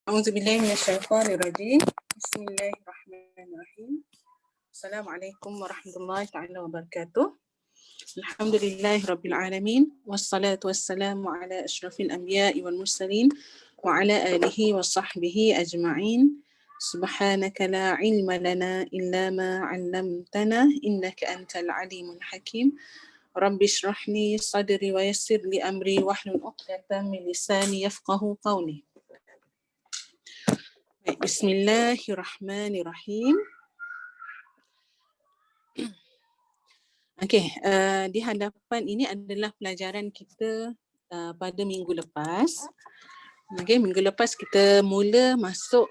A'udzubillahi minasyaitonirrajim. Bismillahirrahmanirrahim. Assalamualaikum warahmatullahi taala wabarakatuh. Alhamdulillahirabbil alamin wassalatu wassalamu ala asyrafil anbiya'i wal mursalin wa ala alihi wa sahbihi ajma'in. Subhanaka la ilma lana illa ma 'allamtana innaka antal alimul hakim. Rabbi shrah li sadri wa yassir li amri wahlul 'uqdatam min lisani yafqahu qawli. Bismillahirrahmanirrahim. Okey, di hadapan ini adalah pelajaran kita pada minggu lepas. Okey, minggu lepas kita mula masuk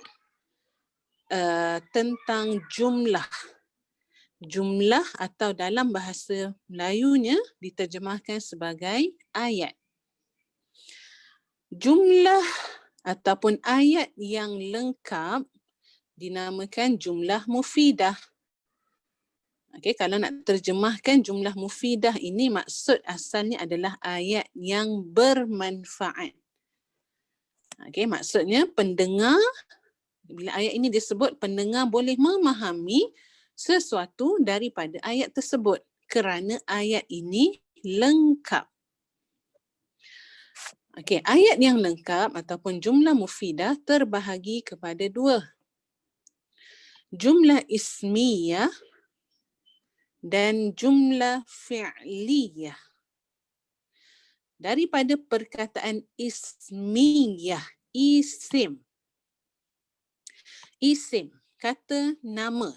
tentang jumlah. Jumlah atau dalam bahasa Melayunya diterjemahkan sebagai ayat. Jumlah ataupun ayat yang lengkap dinamakan jumlah mufidah. Okey, kalau nak terjemahkan jumlah mufidah ini maksud asalnya adalah ayat yang bermanfaat. Okey, maksudnya pendengar, bila ayat ini disebut, pendengar boleh memahami sesuatu daripada ayat tersebut kerana ayat ini lengkap. Okey, ayat yang lengkap ataupun jumlah mufidah terbahagi kepada dua. Jumlah ismiyah dan jumlah fi'liyah. Daripada perkataan ismiyah, isim. Isim, kata nama.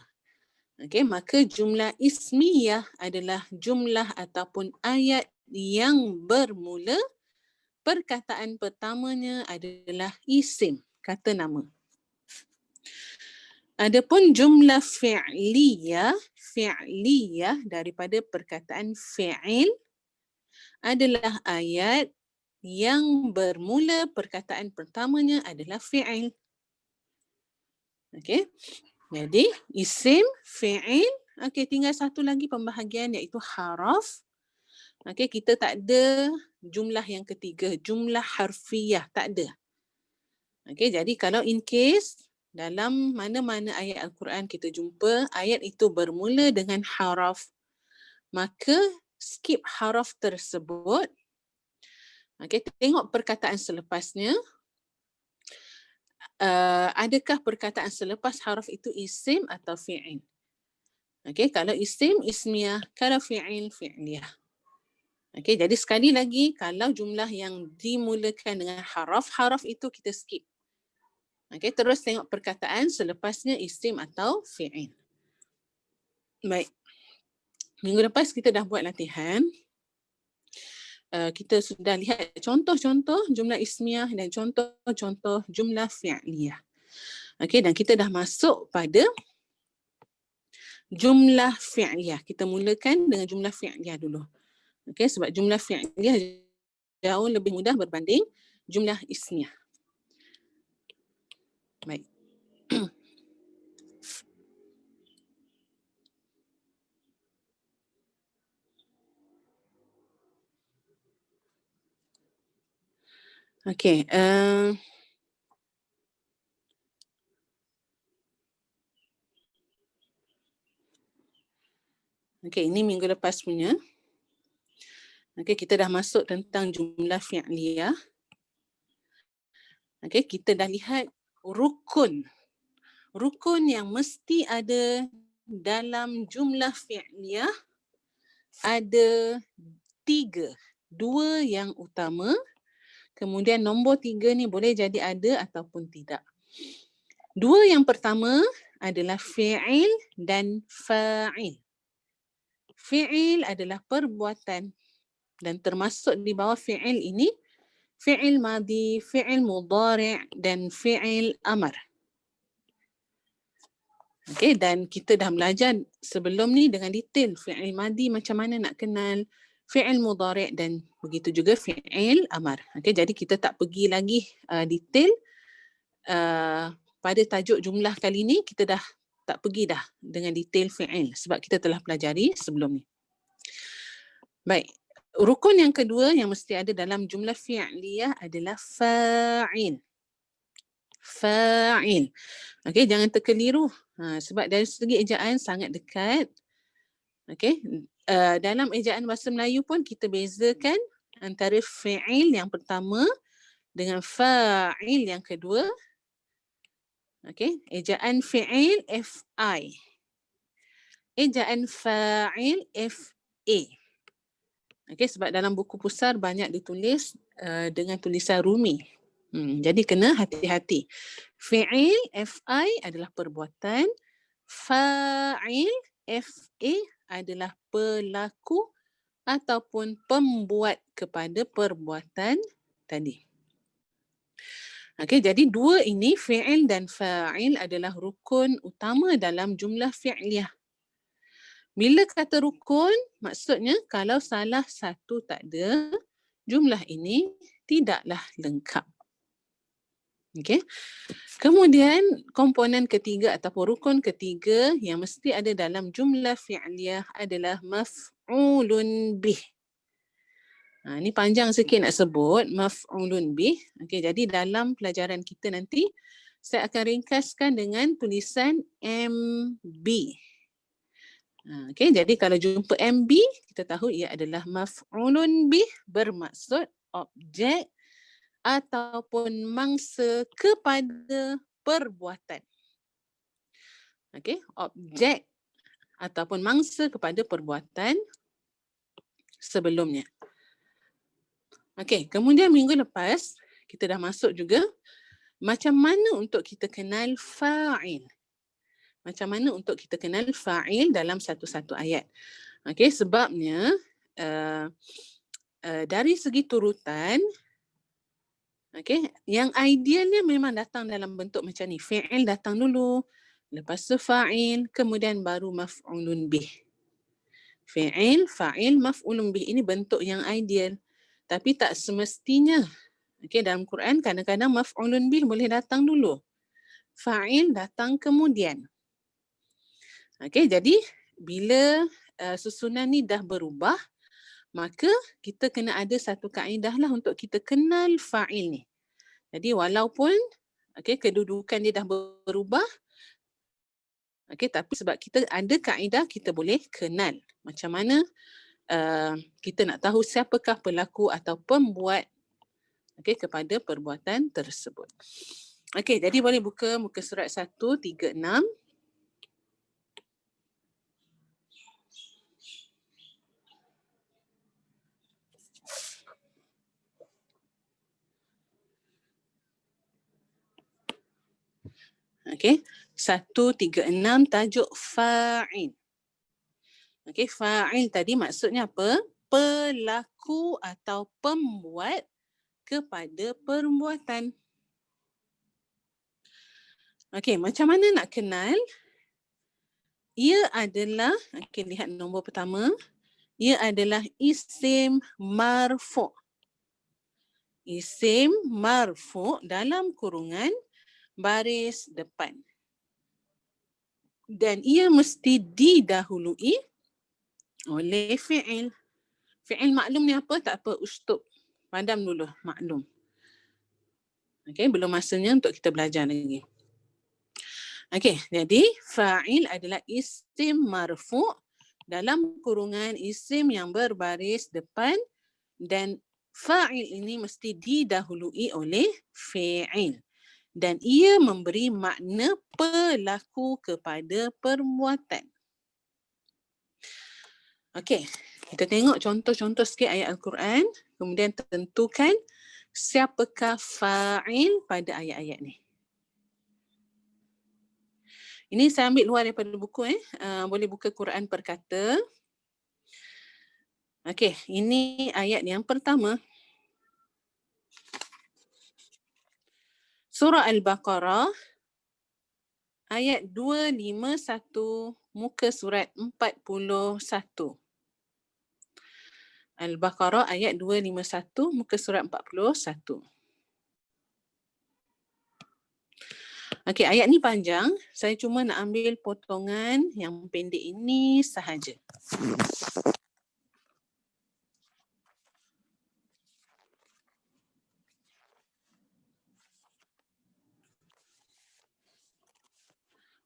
Okey, maka jumlah ismiyah adalah jumlah ataupun ayat yang bermula perkataan pertamanya adalah isim, kata nama. Adapun jumlah fi'liyah, fi'liyah daripada perkataan fi'il adalah ayat yang bermula perkataan pertamanya adalah fi'il. Okey. Jadi isim, fi'il, okey, tinggal satu lagi pembahagian iaitu haraf. Okey, kita tak ada jumlah yang ketiga, jumlah harfiyah, tak ada. Okey, jadi kalau in case dalam mana-mana ayat Al-Quran kita jumpa ayat itu bermula dengan haraf, maka skip haraf tersebut. Okey, tengok perkataan selepasnya. Adakah perkataan selepas haraf itu isim atau fi'il? Okey, kalau isim, ismiyah. Kalau fi'il, fi'liyah. Okey, jadi sekali lagi, kalau jumlah yang dimulakan dengan haraf, haraf itu kita skip. Okey, terus tengok perkataan selepasnya isim atau fi'il. Baik. Minggu lepas kita dah buat latihan. Kita sudah lihat contoh-contoh jumlah ismiyah dan contoh-contoh jumlah fi'liyah. Okey, dan kita dah masuk pada jumlah fi'liyah. Kita mulakan dengan jumlah fi'liyah dulu. Okey, sebab jumlah fi'liyah jauh lebih mudah berbanding jumlah ismiyah. Baik. Okey, okey, ini minggu lepas punya. Okey, kita dah masuk tentang jumlah fi'liyah. Okey, kita dah lihat rukun. Rukun yang mesti ada dalam jumlah fi'liyah ada 3. 2 yang utama. Kemudian nombor 3 ni boleh jadi ada ataupun tidak. 2 yang pertama adalah fi'il dan fa'il. Fi'il adalah perbuatan dan termasuk di bawah fi'il ini fi'il madhi, fi'il mudhari' dan fi'il amar. Okey, dan kita dah belajar sebelum ni dengan detail fi'il madhi macam mana nak kenal, fi'il mudhari' dan begitu juga fi'il amar. Okey, jadi kita tak pergi lagi detail pada tajuk jumlah kali ni, kita dah tak pergi dah dengan detail fi'il sebab kita telah pelajari sebelum ni. Baik, rukun yang kedua yang mesti ada dalam jumlah fi'liyah adalah fa'il. Fa'il. Okey, jangan terkeliru. Sebab dari segi ejaan sangat dekat. Okey, dalam ejaan bahasa Melayu pun kita bezakan antara fi'il yang pertama dengan fa'il yang kedua. Okey, ejaan fi'il F-I. Ejaan fa'il F-A. Okey, sebab dalam buku pusar banyak ditulis dengan tulisan Rumi. Jadi kena hati-hati. Fi'il F-I adalah perbuatan. Fa'il F-A adalah pelaku ataupun pembuat kepada perbuatan tadi. Okey, jadi dua ini, fi'il dan fa'il, adalah rukun utama dalam jumlah fi'liyah. Bila kata rukun, maksudnya kalau salah satu tak ada, jumlah ini tidaklah lengkap. Okey. Kemudian komponen ketiga ataupun rukun ketiga yang mesti ada dalam jumlah fi'liyah adalah maf'ulun bih. Ini panjang sikit nak sebut, maf'ulun bih. Okey, jadi dalam pelajaran kita nanti saya akan ringkaskan dengan tulisan MB. Okey, jadi kalau jumpa MB, kita tahu ia adalah maf'ulun bih, bermaksud objek ataupun mangsa kepada perbuatan. Okey, objek ataupun mangsa kepada perbuatan sebelumnya. Okey, kemudian minggu lepas kita dah masuk juga macam mana untuk kita kenal fa'il. Macam mana untuk kita kenal fa'il dalam satu-satu ayat. Okey, sebabnya dari segi turutan, okey, yang idealnya memang datang dalam bentuk macam ni. Fi'il datang dulu, lepas tu fa'il, kemudian baru maf'ulun bih. Fi'il, fa'il, maf'ulun bih. Ini bentuk yang ideal. Tapi tak semestinya. Okey, dalam Quran kadang-kadang maf'ulun bih boleh datang dulu. Fa'il datang kemudian. Okey, jadi bila susunan ni dah berubah, maka kita kena ada satu kaedah lah untuk kita kenal fa'il ni. Jadi walaupun kedudukan dia dah berubah, tapi sebab kita ada kaedah, kita boleh kenal macam mana kita nak tahu siapakah pelaku atau pembuat kepada perbuatan tersebut. Okey, jadi boleh buka muka surat 136. Okey, 136 tajuk fa'il. Okey, fa'il tadi maksudnya apa? Pelaku atau pembuat kepada perbuatan. Okey, macam mana nak kenal? Ia adalah, lihat nombor pertama, ia adalah isim marfu'. Isim marfu' dalam kurungan baris depan. Dan ia mesti didahului oleh fi'il. Fi'il maklum ni apa? Tak apa, ustub. Padam dulu, maklum. Okey, belum masanya untuk kita belajar lagi. Okey, jadi fa'il adalah isim marfu' dalam kurungan isim yang berbaris depan, dan fa'il ini mesti didahului oleh fi'il. Dan ia memberi makna pelaku kepada perbuatan. Okey, kita tengok contoh-contoh sikit ayat Al-Quran, kemudian tentukan siapakah fa'il pada ayat-ayat ni. Ini saya ambil luar daripada buku. Boleh buka Quran Perkata. Okey, ini ayat yang pertama. Surah Al-Baqarah, ayat 251, muka surat 41. Al-Baqarah ayat 251, muka surat 41. Okey, ayat ni panjang. Saya cuma nak ambil potongan yang pendek ini sahaja.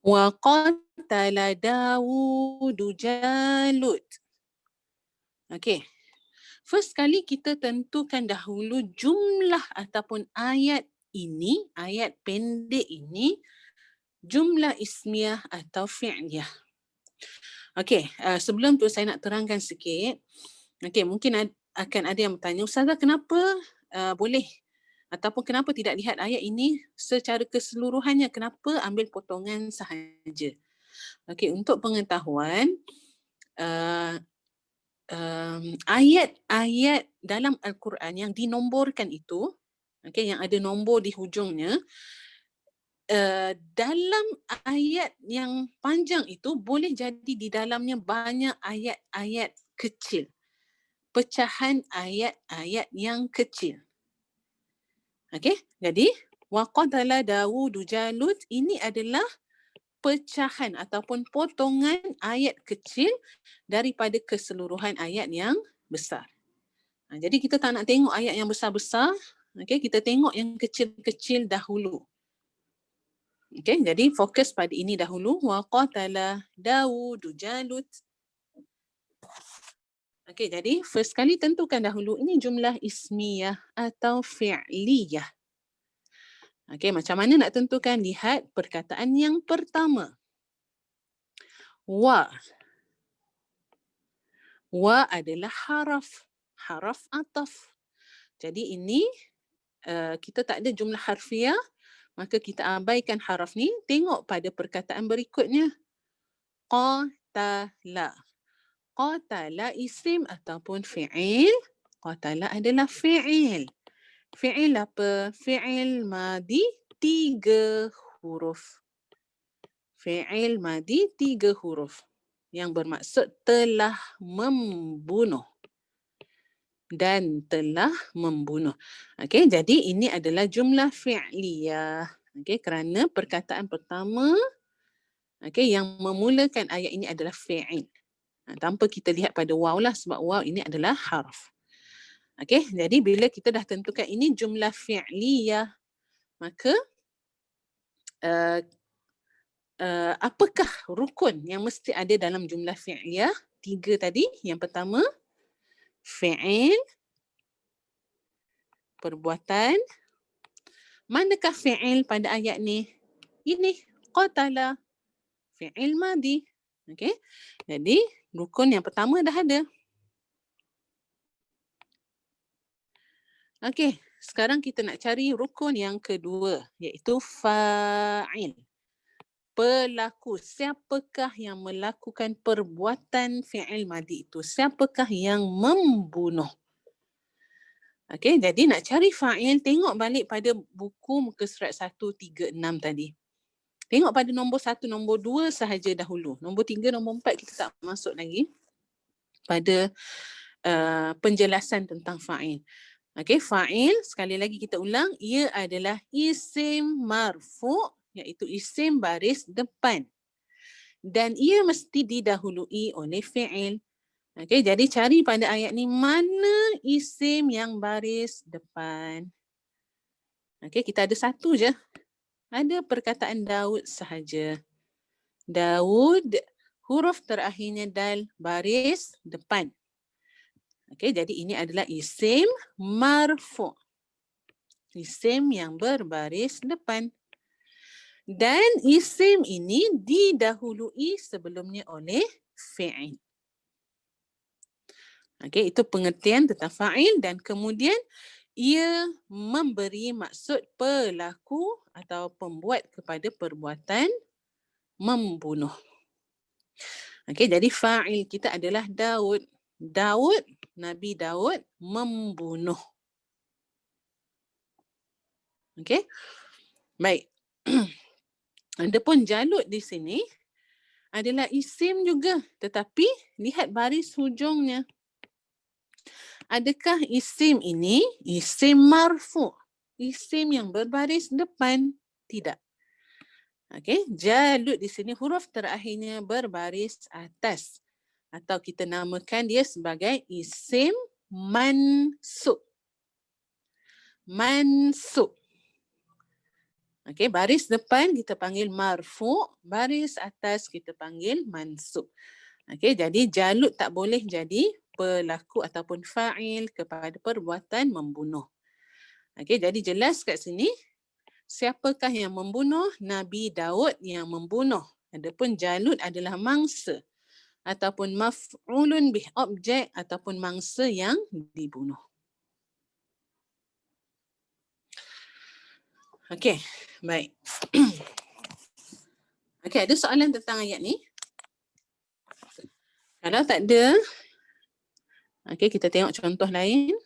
Wa qatala Dawudu Jalut. Okey. First kali kita tentukan dahulu jumlah ataupun ayat ini, ayat pendek ini, jumlah ismiyah atau fi'liyah. Okey, sebelum tu saya nak terangkan sikit. Okey, mungkin akan ada yang bertanya, Ustazah kenapa boleh ataupun kenapa tidak lihat ayat ini secara keseluruhannya? Kenapa ambil potongan sahaja? Okey, untuk pengetahuan, ayat-ayat dalam Al-Quran yang dinomborkan itu, yang ada nombor di hujungnya, dalam ayat yang panjang itu boleh jadi di dalamnya banyak ayat-ayat kecil. Pecahan ayat-ayat yang kecil. Jadi wa qatala Dawudu Jalut ini adalah pecahan ataupun potongan ayat kecil daripada keseluruhan ayat yang besar. Jadi kita tak nak tengok ayat yang besar-besar, kita tengok yang kecil-kecil dahulu. Jadi fokus pada ini dahulu. Wa qatala Dawudu Jalut. Jadi first kali tentukan dahulu ini jumlah ismiyah atau fi'liyah. Macam mana nak tentukan? Lihat perkataan yang pertama. Wa. Wa adalah haraf ataf. Jadi ini kita tak ada jumlah harfiah, maka kita abaikan haraf ni, tengok pada perkataan berikutnya. Qatala. Qatala isim ataupun fi'il. Qatala adalah fi'il. Fi'il apa? Fi'il madi 3 huruf. Fi'il madi 3 huruf. Yang bermaksud telah membunuh. Dan telah membunuh. Jadi ini adalah jumlah fi'liyah. Kerana perkataan pertama yang memulakan ayat ini adalah fi'il. Tanpa kita lihat pada waw lah, sebab waw ini adalah harf. Jadi bila kita dah tentukan ini jumlah fi'liyah, maka apakah rukun yang mesti ada dalam jumlah fi'liyah? 3 tadi. Yang pertama, fi'il, perbuatan. Manakah fi'il pada ayat ni? Ini, qatala. Fi'il madi. Jadi rukun yang pertama dah ada. Sekarang kita nak cari rukun yang kedua, iaitu fa'il. Pelaku. Siapakah yang melakukan perbuatan fi'il madi itu? Siapakah yang membunuh? Jadi nak cari fa'il, tengok balik pada buku muka surat 136 tadi. Tengok pada nombor 1, nombor 2 sahaja dahulu. Nombor 3, nombor 4 kita tak masuk lagi pada penjelasan tentang fa'il. Fa'il, sekali lagi kita ulang, ia adalah isim marfu', iaitu isim baris depan. Dan ia mesti didahului oleh fi'il. Jadi cari pada ayat ni mana isim yang baris depan. Kita ada satu je. Ada perkataan Daud sahaja. Daud, huruf terakhirnya dal, baris depan. Jadi ini adalah isim marfu'. Isim yang berbaris depan. Dan isim ini didahului sebelumnya oleh fi'il. Itu pengertian tentang fa'il, dan kemudian ia memberi maksud pelaku atau pembuat kepada perbuatan membunuh. Jadi fa'il kita adalah Daud. Daud, Nabi Daud membunuh. Baik. Adapun Jalut di sini adalah isim juga, tetapi lihat baris hujungnya. Adakah isim ini isim marfu'? Isim yang berbaris depan? Tidak. Jalut di sini huruf terakhirnya berbaris atas. Atau kita namakan dia sebagai isim mansub. Mansub. Okey, baris depan kita panggil marfu', baris atas kita panggil mansub. Okey, jadi jalut tak boleh jadi pelaku ataupun fa'il kepada perbuatan membunuh. Okey, jadi jelas kat sini, siapakah yang membunuh? Nabi Daud yang membunuh. Adapun jalut adalah mangsa ataupun maf'ulun bih, objek ataupun mangsa yang dibunuh. Okey, baik. Okey, ada soalan tentang ayat ni? Kalau tak ada, okey, kita tengok contoh lain.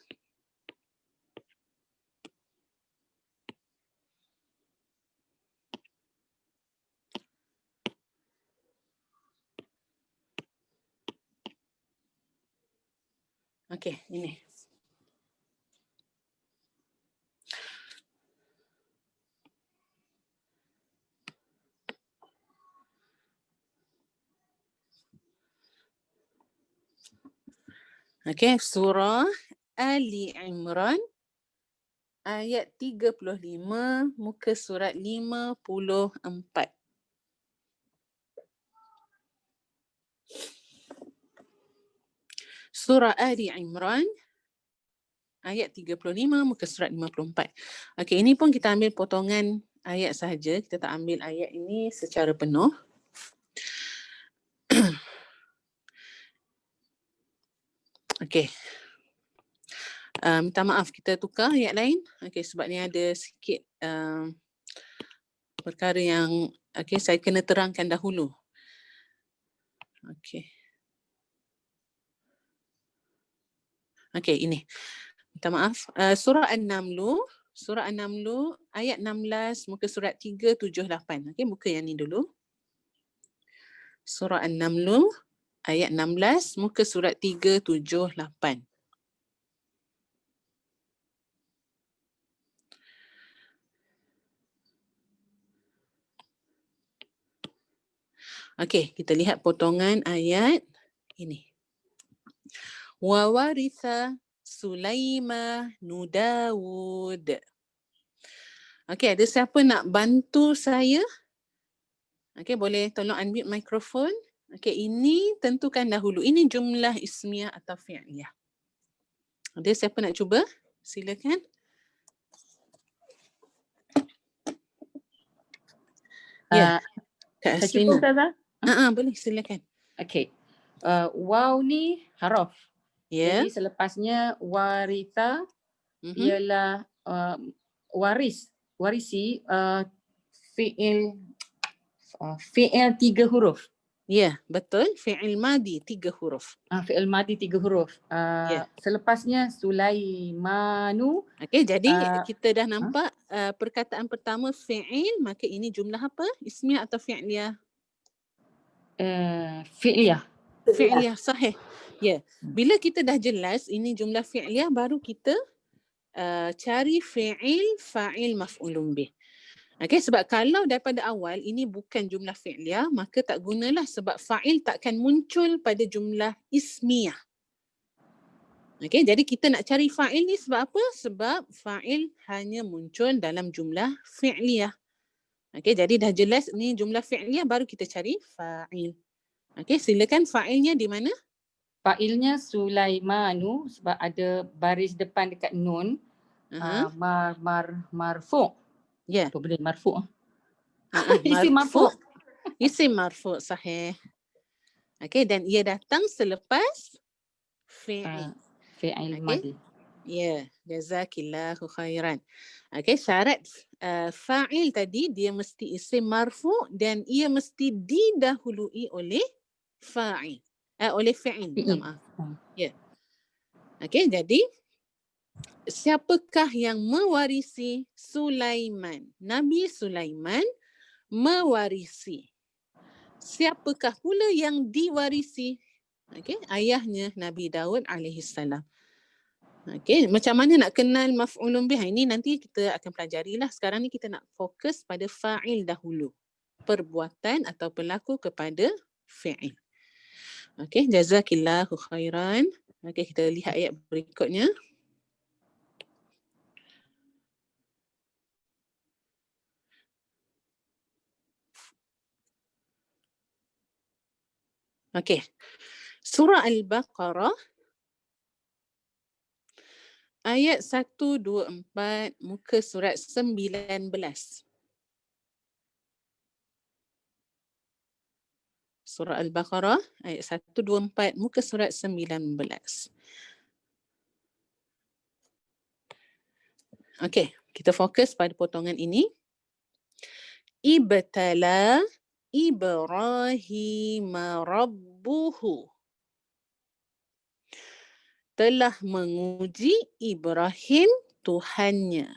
Okey, ini. Okey, surah Ali Imran ayat 35 muka surat 54. Surah Ali Imran ayat 35 muka surat 54. Okey, ini pun kita ambil potongan ayat sahaja, kita tak ambil ayat ini secara penuh. Okey. Minta maaf, kita tukar ayat lain. Okey, sebab ni ada sikit perkara yang saya kena terangkan dahulu. Okey. Okey, ini. Minta maaf. Surah An-Namlu, surah An-Namlu ayat 16 muka surat 378. Okey, buka yang ni dulu. Surah An-Namlu ayat 16 muka surat 378. Okey, kita lihat potongan ayat ini. Wa waritha Sulaimanu Dawud. Okey, ada siapa nak bantu saya? Okey, boleh tolong unmute mikrofon. Okey, ini tentukan dahulu. Ini jumlah ismiyah atau fi'liyah. Ada siapa nak cuba? Silakan. Ya, Kak Saya cuba, Aslina. Ustazah? Boleh, silakan. Okey. Waw ni haraf. Ya. Jadi selepasnya waritha ialah warisi fi'il 3 huruf. Ya, betul. Fi'il madi 3 huruf. Fi'il madi 3 huruf. Ya. Selepasnya Sulaimanu. Okey, jadi kita dah nampak perkataan pertama fi'il, maka ini jumlah apa? Ismiyah atau fi'liyah? Fi'liyah. Fi'liyah, sahih. Ya. Bila kita dah jelas ini jumlah fi'liyah, baru kita cari fi'il, fa'il, maf'ulun bih. Okey, sebab kalau daripada awal ini bukan jumlah fi'liyah, maka tak gunalah sebab fa'il takkan muncul pada jumlah ismiyah. Okey, jadi kita nak cari fa'il ni sebab apa? Sebab fa'il hanya muncul dalam jumlah fi'liyah. Okey, jadi dah jelas ni jumlah fi'liyah, baru kita cari fa'il. Okey, silakan fa'ilnya di mana? Fa'ilnya Sulaimanu sebab ada baris depan dekat nun. Marfu'. Ya. Apa benda marfu'? Isim marfu'. Isim marfu', sahih. Okey, dan ia datang selepas fi'il. Fi'il madi. Ya, jazakillahu khairan. Okey, syarat fa'il tadi dia mesti isim marfu' dan ia mesti didahului oleh fa'il. Oleh fi'il, minta maaf. Ya. Okey, jadi siapakah yang mewarisi Sulaiman? Nabi Sulaiman mewarisi. Siapakah pula yang diwarisi? Okey, ayahnya Nabi Daud alaihissalam. Okey, macam mana nak kenal maf'ulun bih? Ini nanti kita akan pelajarilah. Sekarang ni kita nak fokus pada fa'il dahulu. Perbuatan atau pelaku kepada fi'il. Okey, jazakillahu khairan. Okey, kita lihat ayat berikutnya. Okey. Surah Al-Baqarah ayat 124 muka surat 19. Surah Al-Baqarah ayat 124 muka surat 19. Okey, kita fokus pada potongan ini. Ibtala Ibrahim rabbuhu. Telah menguji Ibrahim Tuhannya.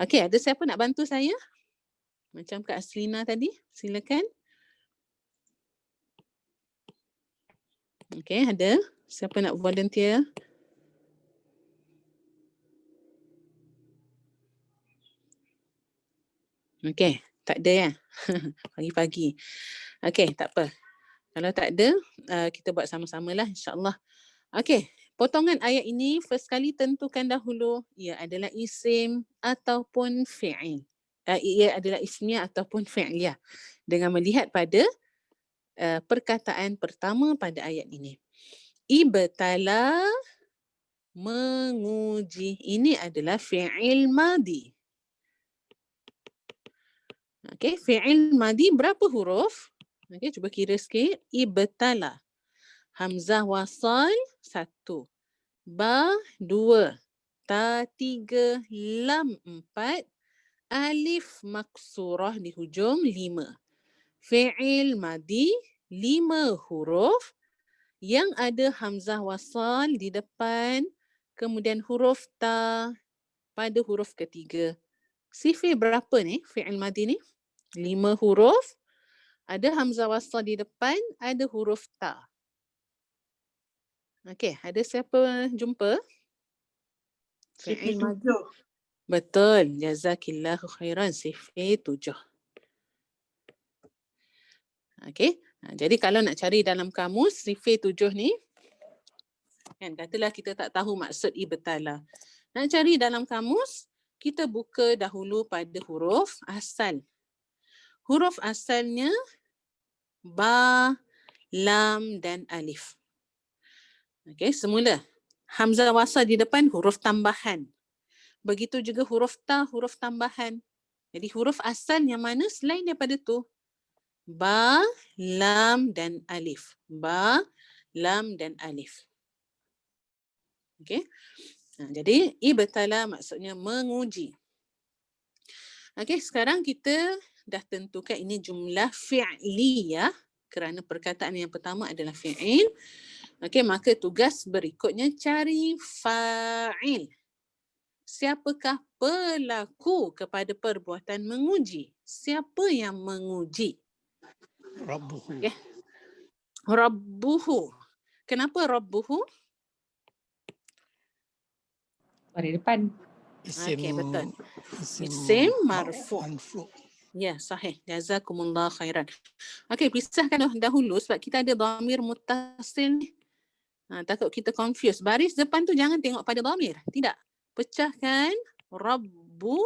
Okey, ada siapa nak bantu saya? Macam Kak Aslina tadi, silakan. Okey, ada. Siapa nak volunteer? Okey, tak ada ya? Pagi-pagi. Okey, tak apa. Kalau tak ada, kita buat sama-sama lah insyaAllah. Okey, potongan ayat ini first kali tentukan dahulu ia adalah isim ataupun fi'il. Ia adalah ismiyah ataupun fi'liyah dengan melihat pada perkataan pertama pada ayat ini. Ibtala, menguji. Ini adalah fi'il madi. Okey, fi'il madi berapa huruf? Okey, cuba kira sikit. Ibtala. Hamzah wasal 1. Ba 2. Ta 3. Lam 4. Alif maksurah di hujung 5. Fi'il madi 5 huruf yang ada hamzah wasal di depan, kemudian huruf ta pada huruf ketiga. Sifir berapa ni fi'il madi ni? 5 huruf, ada hamzah wasal di depan, ada huruf ta. Okey, ada siapa jumpa? Sifir 7. Betul. Jazakillahu khairan. Sifir 7. Okey. Jadi kalau nak cari dalam kamus sifir 7 ni, kan katalah kita tak tahu maksud ibtala. Nak cari dalam kamus, kita buka dahulu pada huruf asal. Huruf asalnya ba, lam dan alif. Okey, semula hamzah wasal di depan huruf tambahan. Begitu juga huruf ta, huruf tambahan. Jadi huruf asal yang mana selain daripada tu? Ba, lam dan alif. Ba, lam dan alif. Okey. Jadi ibtala maksudnya menguji. Okey, sekarang kita dah tentukan ini jumlah fi'liyah kerana perkataan yang pertama adalah fi'il. Okey, maka tugas berikutnya cari fa'il. Siapakah pelaku kepada perbuatan menguji? Siapa yang menguji? Rabbuhu. Okay. Rabbuhu. Kenapa Rabbuhu? Pada depan. Okey, betul. Isim Isim marfu'. marfu'. Ya, sahih. Jazakumullah khairan. Okey, pisahkan dahulu sebab kita ada dhamir muttasil ni. Takut kita confuse. Baris depan tu jangan tengok pada dhamir. Tidak. Pecahkan Rabbuhu.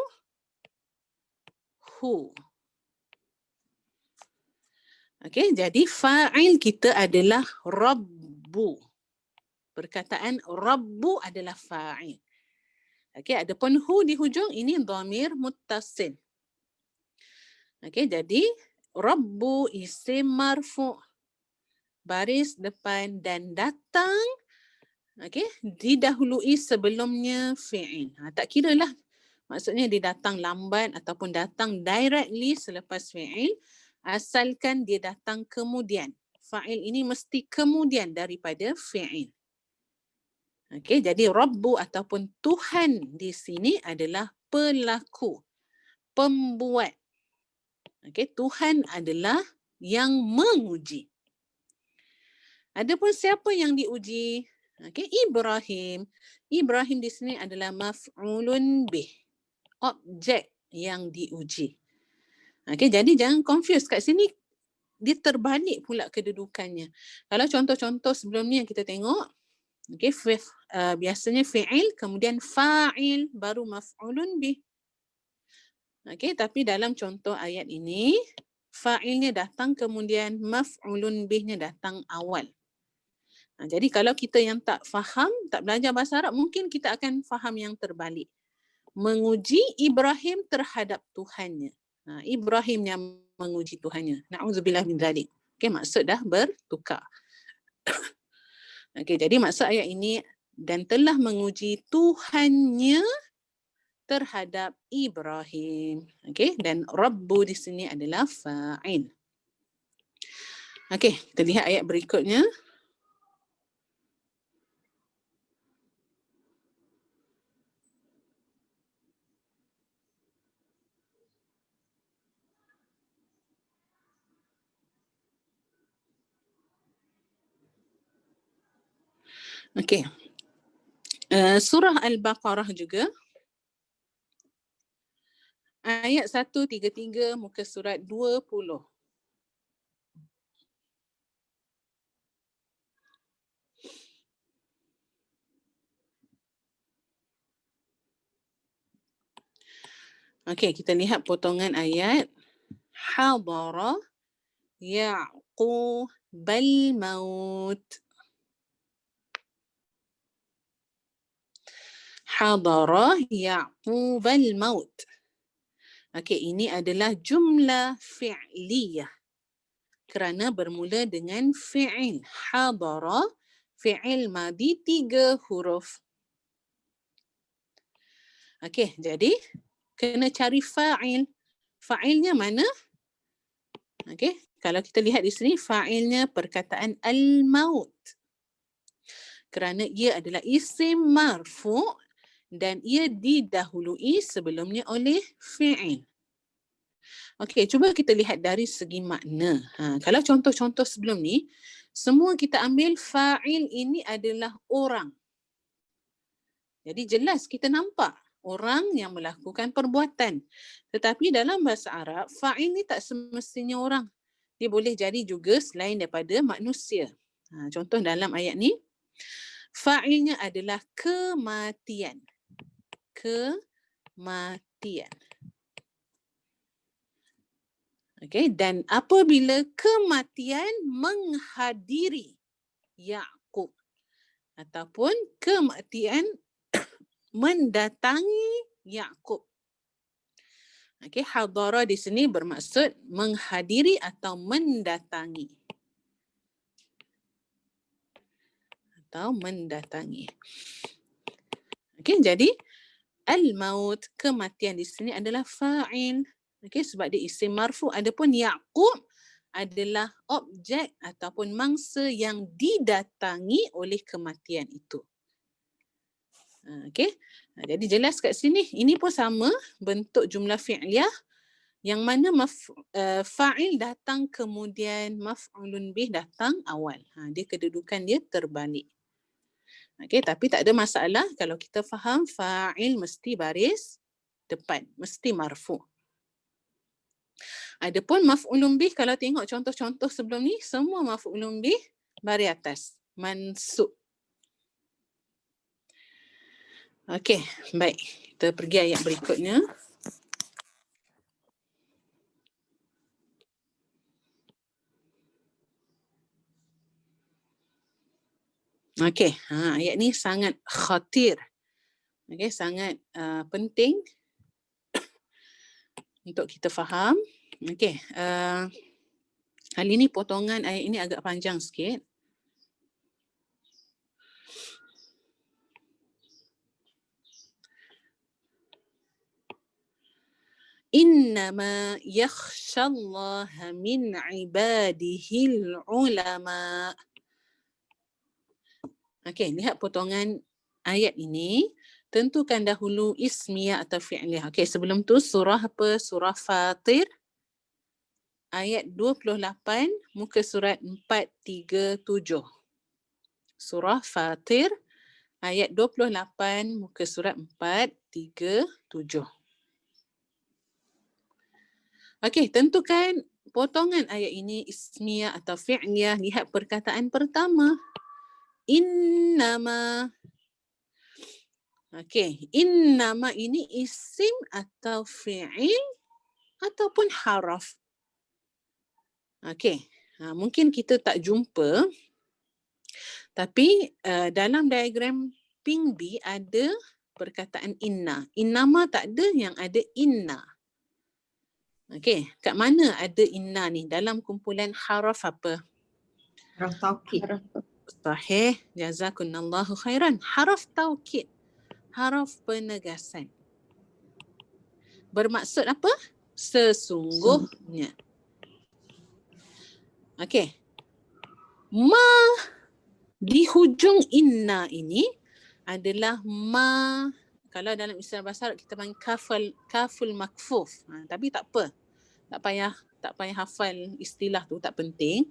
Okey, jadi fa'il kita adalah Rabbu. Perkataan Rabbu adalah fa'il. Okey, adapun hu di hujung ini dhamir muttasil. Okey, jadi Rabbu isim marfu'. Baris depan dan datang, okey, didahului sebelumnya fi'il. Tak kira lah. Maksudnya dia datang lambat ataupun datang directly selepas fi'il. Asalkan dia datang kemudian. Fa'il ini mesti kemudian daripada fi'il. Okey, jadi Rabbu ataupun Tuhan di sini adalah pelaku, pembuat. Okey, Tuhan adalah yang menguji. Adapun siapa yang diuji? Okey, Ibrahim. Ibrahim di sini adalah maf'ulun bih. Objek yang diuji. Okey, jadi jangan confuse. Kat sini dia terbalik pula kedudukannya. Kalau contoh-contoh sebelum ni yang kita tengok, okey, biasanya fi'il, kemudian fa'il, baru maf'ulun bih. Okey, tapi dalam contoh ayat ini, fa'ilnya datang kemudian maf'ulun bihnya datang awal. Jadi kalau kita yang tak faham, tak belajar bahasa Arab, mungkin kita akan faham yang terbalik. Menguji Ibrahim terhadap Tuhannya. Ibrahim yang menguji Tuhannya. Na'udzubillah min dzalik. Okey, maksud dah bertukar. Okey, jadi maksud ayat ini, dan telah menguji Tuhannya terhadap Ibrahim. Okey, dan Rabbu di sini adalah fa'il. Okey, kita lihat ayat berikutnya. Okey. Surah Al-Baqarah juga. Ayat 133 muka surat 20. Okey, kita lihat potongan ayat. Hadara Ya'qubal maut. Hadara Ya'qubal maut. Okey, ini adalah jumlah fi'liyah. Kerana bermula dengan fi'il. Hadara, fi'il madi 3 huruf. Okey, jadi kena cari fa'il. Fa'ilnya mana? Okey, kalau kita lihat di sini, fa'ilnya perkataan al-maut. Kerana ia adalah isim marfu' dan ia didahului sebelumnya oleh fi'il. Okey, cuba kita lihat dari segi makna. Kalau contoh-contoh sebelum ni, semua kita ambil fa'il ini adalah orang. Jadi jelas kita nampak orang yang melakukan perbuatan. Tetapi dalam bahasa Arab, fa'il ni tak semestinya orang. Dia boleh jadi juga selain daripada manusia. Contoh dalam ayat ni, fa'ilnya adalah kematian. Kematian. Okey, dan apabila kematian menghadiri Ya'qub ataupun kematian mendatangi Ya'qub. Okey, hadara di sini bermaksud menghadiri atau mendatangi. Atau mendatangi. Okey, jadi al-maut, kematian di sini adalah fa'il. Okey, sebab dia isim marfu'. Adapun Ya'qub adalah objek ataupun mangsa yang didatangi oleh kematian itu. Okey. Jadi jelas kat sini, ini pun sama bentuk jumlah fi'liyah yang mana fa'il datang kemudian maf'ulun bih datang awal. Dia kedudukan dia terbalik. Okey, tapi tak ada masalah kalau kita faham fa'il mesti baris depan, mesti marfu'. Adapun maf'ulun bih, kalau tengok contoh-contoh sebelum ni, semua maf'ulun bih baris atas, mansub. Okey, baik. Kita pergi ayat berikutnya. Okey, ayat ni sangat khatir. Okey, sangat penting untuk kita faham. Okey, kali ni potongan ayat ini agak panjang sikit. Innama yakhshallaha min ibadihil ulama. Okey, lihat potongan ayat ini. Tentukan dahulu ismiyah atau fi'liyah. Okey, sebelum tu surah apa? Surah Fatir. Ayat 28, muka surat 437. Surah Fatir, ayat 28, muka surat 437. Okey, tentukan potongan ayat ini ismiyah atau fi'liyah. Lihat perkataan pertama. Innama. Okey, innama ini isim atau fi'il ataupun haraf. Okey. Mungkin kita tak jumpa, tapi dalam diagram pink B ada perkataan inna. Innama tak ada, yang ada inna. Okey, kat mana ada inna ni? Dalam kumpulan haraf apa? Haraf taukid. Sahih, jazakumullahu khairan. Haraf taukid, haraf penegasan. Bermaksud apa? Sesungguhnya. Okey. Ma di hujung inna ini adalah ma, kalau dalam istilah bahasa Arab kita panggil kaful makfuf. Tapi tak apa. Tak payah hafal istilah tu, tak penting.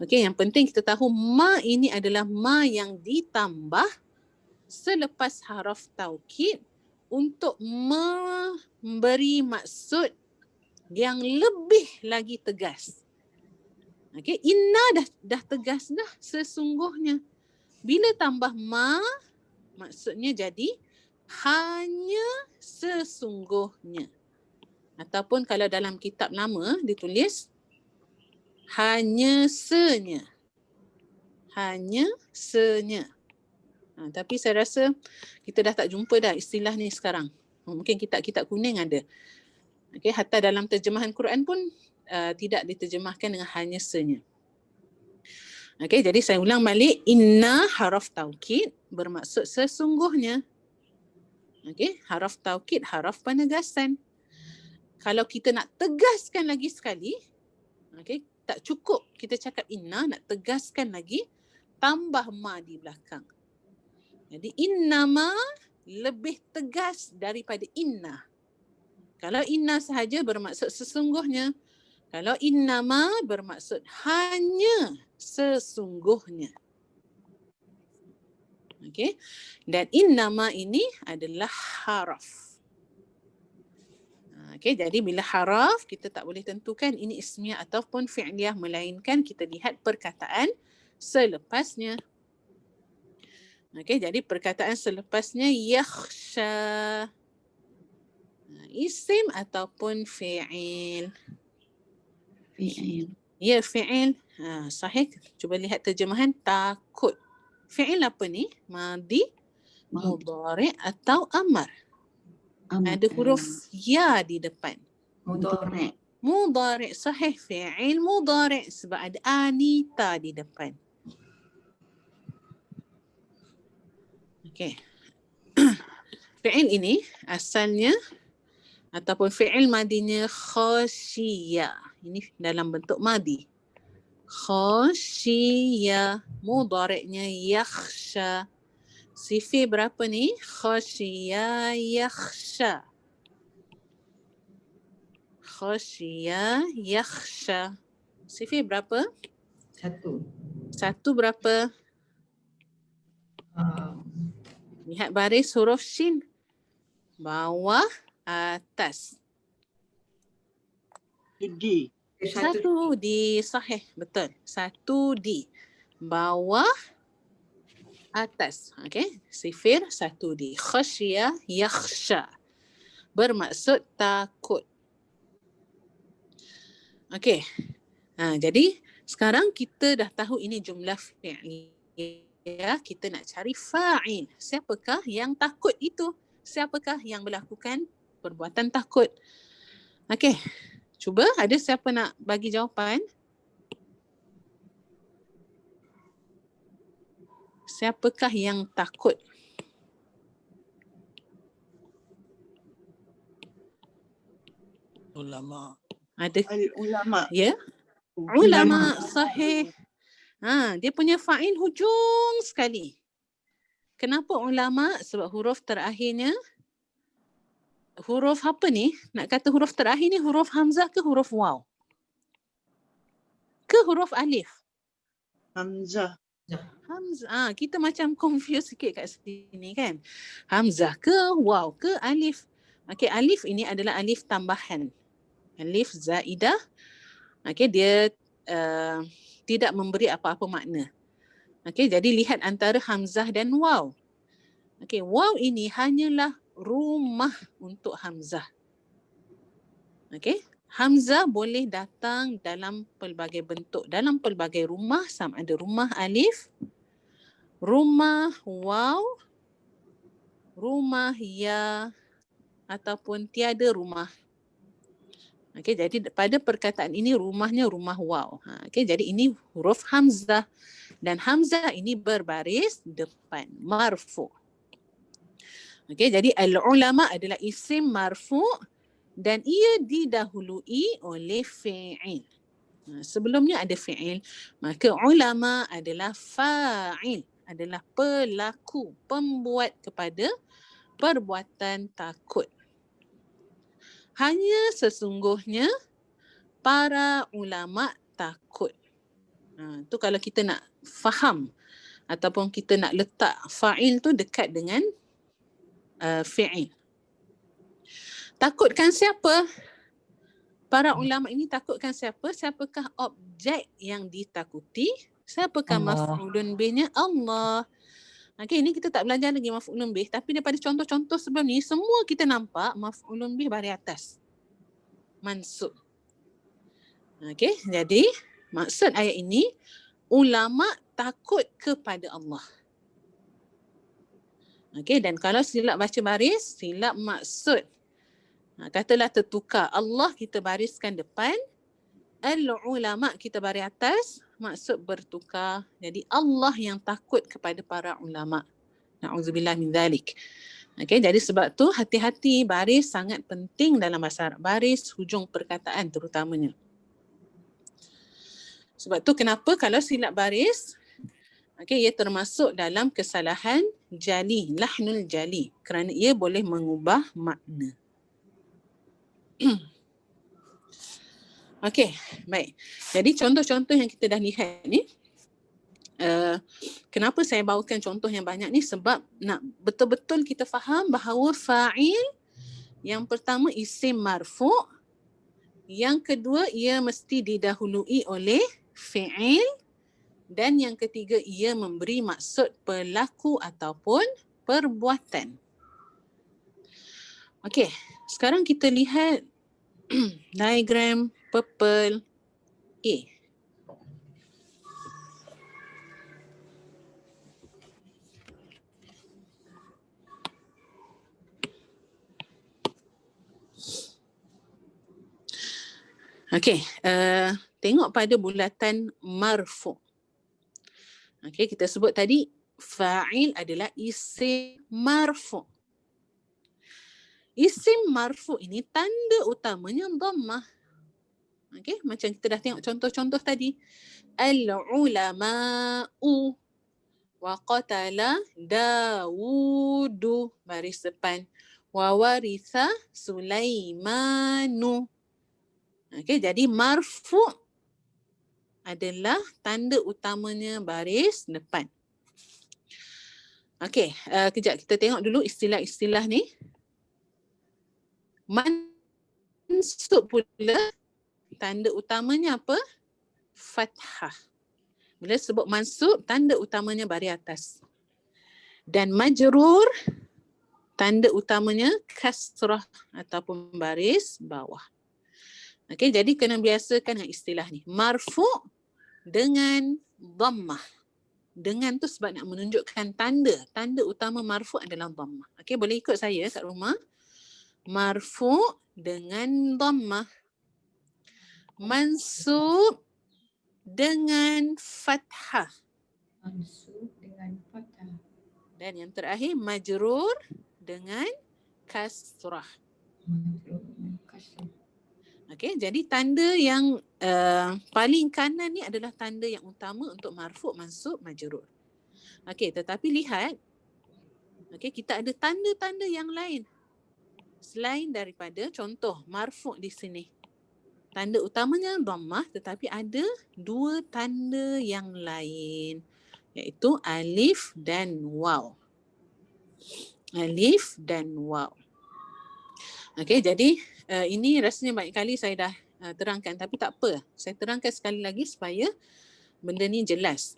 Okey, yang penting kita tahu ma ini adalah ma yang ditambah selepas haraf taukid untuk memberi maksud yang lebih lagi tegas. Okey, inna dah tegas dah, sesungguhnya. Bila tambah ma, maksudnya jadi hanya sesungguhnya. Ataupun kalau dalam kitab lama ditulis hanya senya. Hanya senya. Tapi saya rasa kita dah tak jumpa dah istilah ni sekarang. Mungkin kitab-kitab kuning ada. Okey, hatta dalam terjemahan Quran pun tidak diterjemahkan dengan hanya senya. Okey, jadi saya ulang balik. Inna haraf taukid bermaksud sesungguhnya. Okey, haraf taukid, haraf penegasan. Kalau kita nak tegaskan lagi sekali, okey, tak cukup kita cakap inna, nak tegaskan lagi, tambah ma di belakang. Jadi innama lebih tegas daripada inna. Kalau inna sahaja bermaksud sesungguhnya. Kalau innama bermaksud hanya sesungguhnya. Okey. Dan innama ini adalah haraf. Okey, jadi bila haraf kita tak boleh tentukan ini ismiyah ataupun fi'liyah, melainkan kita lihat perkataan selepasnya. Okey, jadi perkataan selepasnya yakhsha. Isim ataupun fi'il. Fi'il. Ya, fi'il. Sahih. Cuba lihat terjemahan takut. Fi'il apa ni? Madi, mudhari' atau amar. Ada huruf ya di depan. Mudhari'. Mudhari', sahih, fi'il mudhari' sebab ada anita di depan. Okey. Fi'il ini asalnya ataupun fi'il madinya khasyiya. Ini dalam bentuk madi. Khasyiya, mudhari'nya yakhsha. Sifir berapa ni? Khasyiya yakhsha. Khasyiya yakhsha. Sifir berapa? Satu berapa? Lihat baris huruf shin. Bawah, atas. D. Satu di, sahih, betul. Satu di. Bawah, atas. Okey, sifir satu di. Khasyiya yakhsha. Bermaksud takut. Okey. Jadi sekarang kita dah tahu ini jumlah fi'liyah. Kita nak cari fa'il. Siapakah yang takut itu? Siapakah yang melakukan perbuatan takut? Okey. Cuba, ada siapa nak bagi jawapan? Siapakah yang takut? Ulama. Ada? Al-ulama. Ya? Ulama, sahih. Dia punya fa'il hujung sekali. Kenapa ulama? Sebab huruf terakhirnya, huruf apa ni? Nak kata huruf terakhir ni huruf hamzah ke huruf waw? Ke huruf alif? Hamzah. Hamzah. Kita macam confuse sikit kat sini kan. Hamzah ke waw ke alif? Okey, alif ini adalah alif tambahan. Alif zaidah. Okey, dia tidak memberi apa-apa makna. Okey, jadi lihat antara hamzah dan waw. Okey, waw ini hanyalah rumah untuk hamzah. Okey, Hamzah boleh datang dalam pelbagai bentuk. Dalam pelbagai rumah, sama ada rumah alif, rumah waw, rumah ya, ataupun tiada rumah. Okey, jadi pada perkataan ini rumahnya rumah waw. Okey, jadi ini huruf hamzah. Dan hamzah ini berbaris depan, marfu'. Okey, jadi al-ulama adalah isim marfu' dan ia didahului oleh fi'il. Sebelumnya ada fi'il, maka ulama adalah fa'il, adalah pelaku, pembuat kepada perbuatan takut. Hanya sesungguhnya para ulama takut. Tu kalau kita nak faham ataupun kita nak letak fa'il tu dekat dengan fi'il. Takutkan siapa? Para ulama ini takutkan siapa? Siapakah objek yang ditakuti? Siapakah Allah. maf'ulun bihnya? Allah. Okey, ini kita tak belajar lagi maf'ulun bih, tapi daripada contoh-contoh sebelum ni semua kita nampak maf'ulun bih baris atas. Mansub. Okey, jadi maksud ayat ini ulama takut kepada Allah. Okey, dan kalau silap baca baris, silap maksud. Katalah tertukar, Allah kita bariskan depan, al-ulama kita baris atas, maksud bertukar. Jadi Allah yang takut kepada para ulama. Na'udzubillah min dzalik. Okey, jadi sebab tu hati-hati, baris sangat penting dalam bahasa Arab. Baris hujung perkataan terutamanya. Sebab tu kenapa kalau silap baris, okey, ia termasuk dalam kesalahan jali, lahnul jali, kerana ia boleh mengubah makna. Okey, baik. Jadi contoh-contoh yang kita dah lihat ni, kenapa saya bawakan contoh yang banyak ni? Sebab nak betul-betul kita faham bahawa fa'il, yang pertama isim marfu', yang kedua ia mesti didahului oleh fi'il, dan yang ketiga ia memberi maksud pelaku ataupun perbuatan. Okey, sekarang kita lihat diagram purple A. Okey, tengok pada bulatan marfu'. Okey, kita sebut tadi fa'il adalah isim marfu'. Isim marfu' ini tanda utamanya dhammah. Okey, macam kita dah tengok contoh-contoh tadi. Al-ulama'u wa qatala Dawudu, baris depan. Wa waritha Sulaimanu. Okey, jadi marfu' adalah tanda utamanya baris depan. Okey, kejap kita tengok dulu istilah-istilah ni. Mansub pula tanda utamanya apa? Fathah. Bila sebut mansub, tanda utamanya baris atas. Dan majrur, tanda utamanya kasrah ataupun baris bawah. Okey, jadi kena biasakan dengan istilah ni. Marfu' dengan dhammah. Dengan tu sebab nak menunjukkan tanda. Tanda utama marfu' adalah dhammah. Okey, boleh ikut saya kat rumah. Marfu' dengan dhammah. Mansub dengan fathah. Mansub dengan fathah. Dan yang terakhir majrur dengan kasrah. Majrur dengan kasrah. Okey, jadi tanda yang paling kanan ni adalah tanda yang utama untuk marfu', mansub, majrur. Okey, tetapi lihat, okey, kita ada tanda-tanda yang lain selain daripada contoh marfu' di sini. Tanda utamanya dhammah, tetapi ada dua tanda yang lain, iaitu alif dan waw. Alif dan waw. Okey, jadi ini rasanya banyak kali saya dah terangkan, tapi tak apa. Saya terangkan sekali lagi supaya benda ni jelas.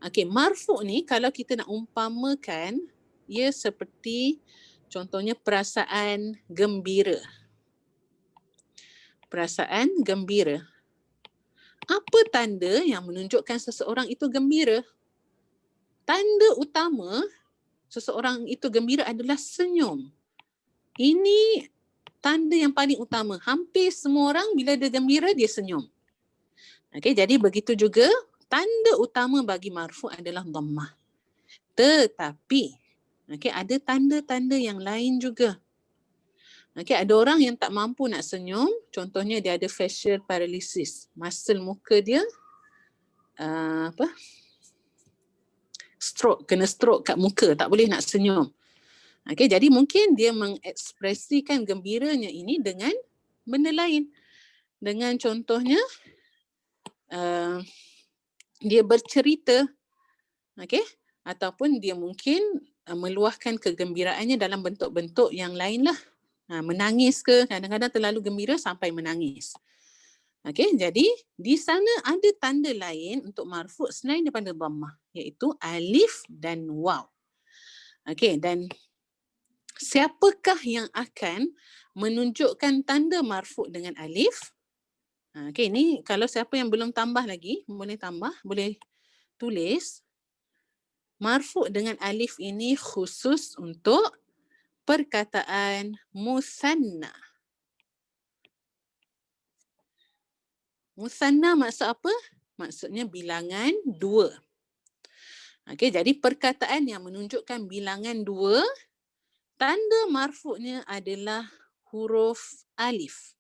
Okey, marfu' ni kalau kita nak umpamakan, ia seperti contohnya perasaan gembira. perasaan gembira. Apa tanda yang menunjukkan seseorang itu gembira? Tanda utama seseorang itu gembira adalah senyum. Ini tanda yang paling utama. Hampir semua orang bila dia gembira, dia senyum. Okey, jadi begitu juga tanda utama bagi marfu' adalah dhammah. Tetapi, okey, ada tanda-tanda yang lain juga. Okey, ada orang yang tak mampu nak senyum, contohnya dia ada facial paralysis. Muscle muka dia kena stroke kat muka, tak boleh nak senyum. Okey, jadi mungkin dia mengekspresikan gembiranya ini dengan benda lain. Dengan contohnya dia bercerita, okey, ataupun dia mungkin meluahkan kegembiraannya dalam bentuk-bentuk yang lain lah. Menangis ke, kadang-kadang terlalu gembira sampai menangis. Okey, jadi di sana ada tanda lain untuk marfu' selain daripada dhammah, iaitu alif dan waw. Okey, dan siapakah yang akan menunjukkan tanda marfu' dengan alif? Okey, ni kalau siapa yang belum tambah lagi, boleh tambah, boleh tulis. Marfu' dengan alif ini khusus untuk perkataan musanna. Musanna maksud apa? Maksudnya bilangan 2. Okey, jadi perkataan yang menunjukkan bilangan 2, tanda marfu'nya adalah huruf alif.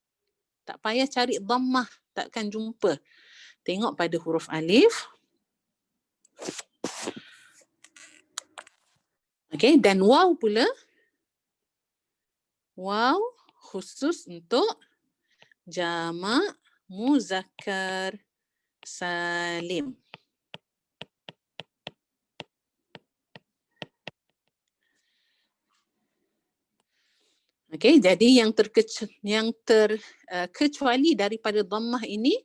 Tak payah cari dhammah, takkan jumpa. Tengok pada huruf alif. Okey, dan waw pula. Waw khusus untuk jamak muzakkar salim. Okey, jadi yang terkecuali daripada dhammah ini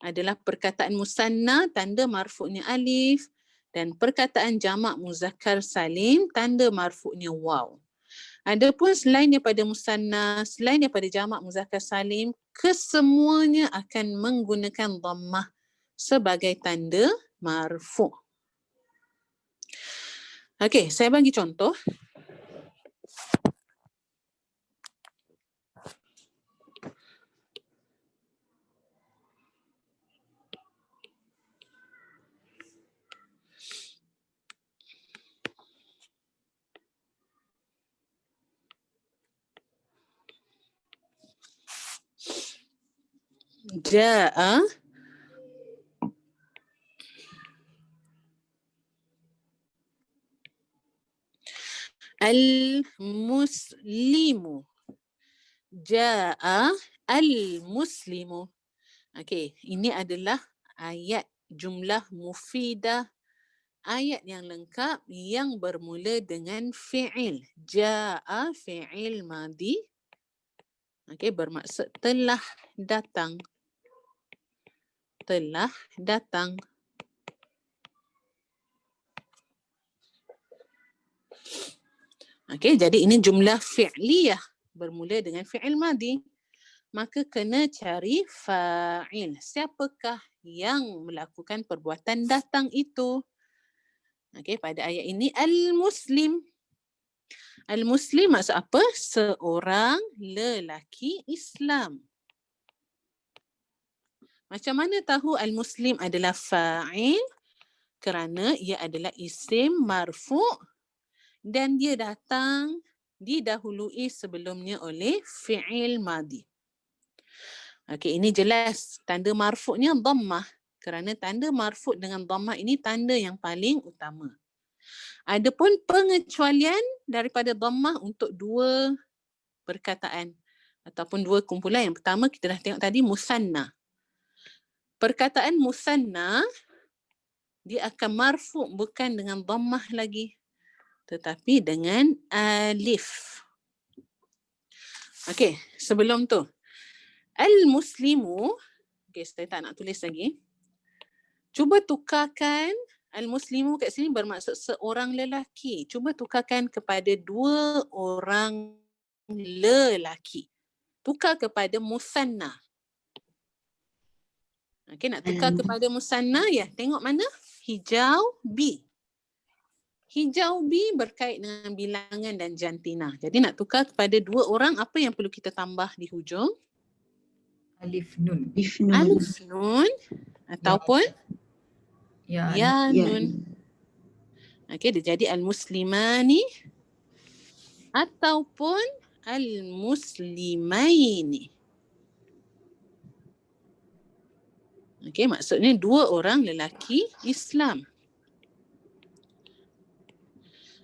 adalah perkataan musanna, tanda marfu'nya alif, dan perkataan jamak muzakkar salim, tanda marfu'nya waw. Adapun selain daripada musanna, selain daripada jamak muzakkar salim, kesemuanya akan menggunakan dhammah sebagai tanda marfu'. Okey, saya bagi contoh. Ja'a al-muslimu. Ja'a al-muslimu. Okey, ini adalah ayat jumlah mufidah, ayat yang lengkap yang bermula dengan fi'il. Ja'a fi'il madhi. Okey, bermaksud telah datang. Telah datang. Okey, jadi ini jumlah fi'liyah bermula dengan fi'il madhi. Maka kena cari fa'il. Siapakah yang melakukan perbuatan datang itu? Okey, pada ayat ini al-muslim. Al-muslim maksud apa? Seorang lelaki Islam. Macam mana tahu al-muslim adalah fa'il? Kerana ia adalah isim marfu' dan dia datang didahului sebelumnya oleh fi'il madhi. Okey, ini jelas tanda marfu'nya dhammah. Kerana tanda marfu' dengan dhammah ini tanda yang paling utama. Adapun pengecualian daripada dhammah untuk 2 perkataan ataupun 2 kumpulan. Yang pertama kita dah tengok tadi musanna. Perkataan musanna dia akan marfu' bukan dengan dhammah lagi, tetapi dengan alif. Okey, sebelum tu al-muslimu, okey, saya tak nak tulis lagi. Cuba tukarkan al-muslimu kat sini bermaksud seorang lelaki. Cuba tukarkan kepada 2 orang lelaki. Tukar kepada musanna. Okey, nak tukar kepada musanna ya. Tengok mana? Hijau B. Hijau B berkait dengan bilangan dan jantina. Jadi nak tukar kepada dua orang, apa yang perlu kita tambah di hujung? Alif nun. Alif nun ataupun Ya. ya nun. Okey, dia jadi al-muslimani ataupun al-muslimaini. Okey, maksudnya dua orang lelaki Islam.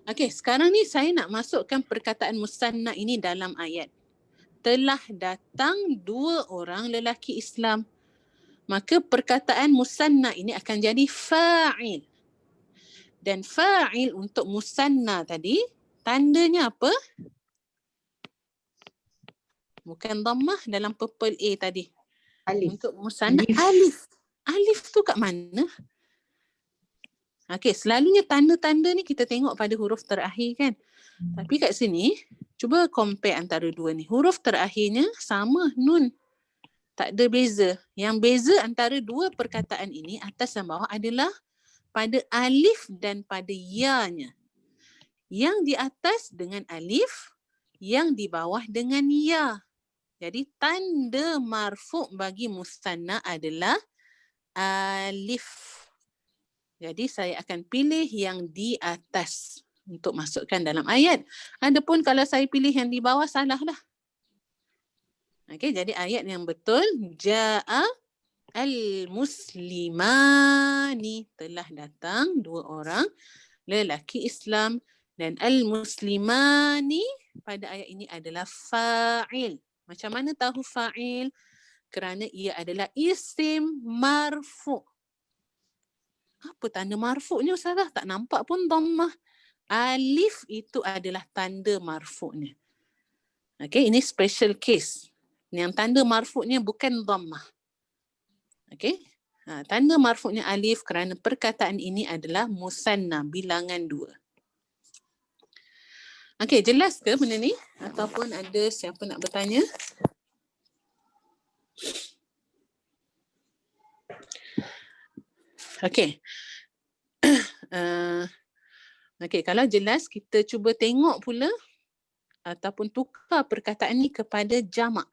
Okey, sekarang ni saya nak masukkan perkataan musanna ini dalam ayat. Telah datang dua orang lelaki Islam. Maka perkataan musanna ini akan jadi fa'il. Dan fa'il untuk musanna tadi, tandanya apa? Bukan dhammah dalam purple A tadi. Alif. Untuk musanna alif. Alif tu kat mana? Okey, selalunya tanda-tanda ni kita tengok pada huruf terakhir kan. Tapi kat sini, cuba compare antara dua ni. Huruf terakhirnya sama, nun. Tak ada beza. Yang beza antara dua perkataan ini, atas dan bawah adalah pada alif dan pada ya-nya. Yang di atas dengan alif, yang di bawah dengan ya. Jadi tanda marfu' bagi musanna adalah alif. Jadi saya akan pilih yang di atas untuk masukkan dalam ayat. Adapun kalau saya pilih yang di bawah, salah lah. Okey, jadi ayat yang betul, ja'a al-muslimani, telah datang dua orang lelaki Islam, dan al-muslimani pada ayat ini adalah fa'il. Macam mana tahu fa'il? Kerana ia adalah isim marfu'. Apa tanda marfu'nya Ustazah? Tak nampak pun dhammah. Alif itu adalah tanda marfu'nya. Okey, ini special case. Yang tanda marfu'nya bukan dhammah. Okey. Tanda marfu'nya alif kerana perkataan ini adalah musanna, bilangan dua. Okey, jelas ke benda ni? Ataupun ada siapa nak bertanya? Okey. Okey, kalau jelas kita cuba tengok pula ataupun tukar perkataan ni kepada jamak.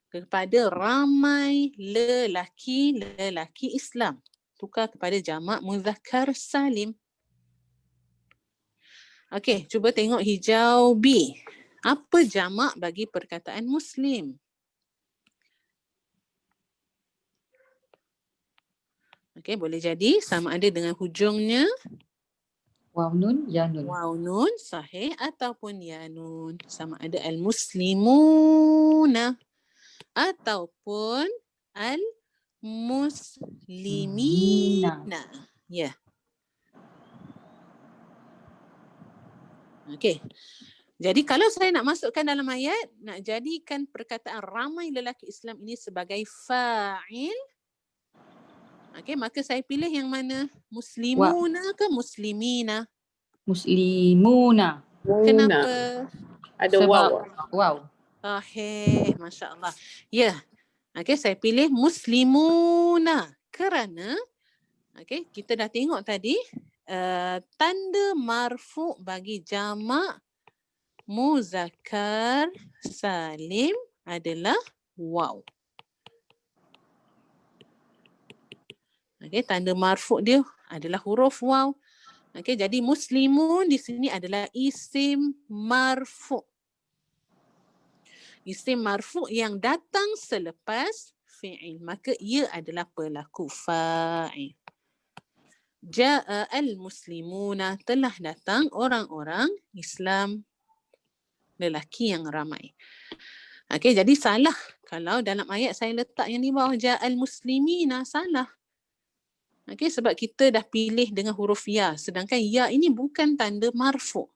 Kepada ramai lelaki Islam. Tukar kepada jamak muzakkar salim. Okey, cuba tengok hijau B. Apa jamak bagi perkataan muslim? Okey, boleh jadi sama ada dengan hujungnya Waw nun, ya nun. waw nun, sahih, ataupun ya nun. Sama ada al-muslimuna ataupun al-muslimina. Ya. Okey. Jadi kalau saya nak masukkan dalam ayat, nak jadikan perkataan ramai lelaki Islam ini sebagai fa'il, okey, maka saya pilih yang mana? Muslimuna ke muslimina? Muslimuna. Kenapa? Ada waw. Wow. Sahih, Masya Allah. Ya, okey, saya pilih muslimuna kerana okey, kita dah tengok tadi tanda marfu' bagi jamak muzakkar salim adalah waw. Okey, tanda marfu' dia adalah huruf waw. Okey, jadi muslimun di sini adalah isim marfu'. Isim marfu' yang datang selepas fi'il, maka ia adalah pelaku fa'il. Ja'a al-muslimuna, telah datang orang-orang Islam, lelaki yang ramai. Okey, jadi salah kalau dalam ayat saya letak yang di bawah ja'a al-muslimina, salah. Okey, sebab kita dah pilih dengan huruf ya, sedangkan ya ini bukan tanda marfu'.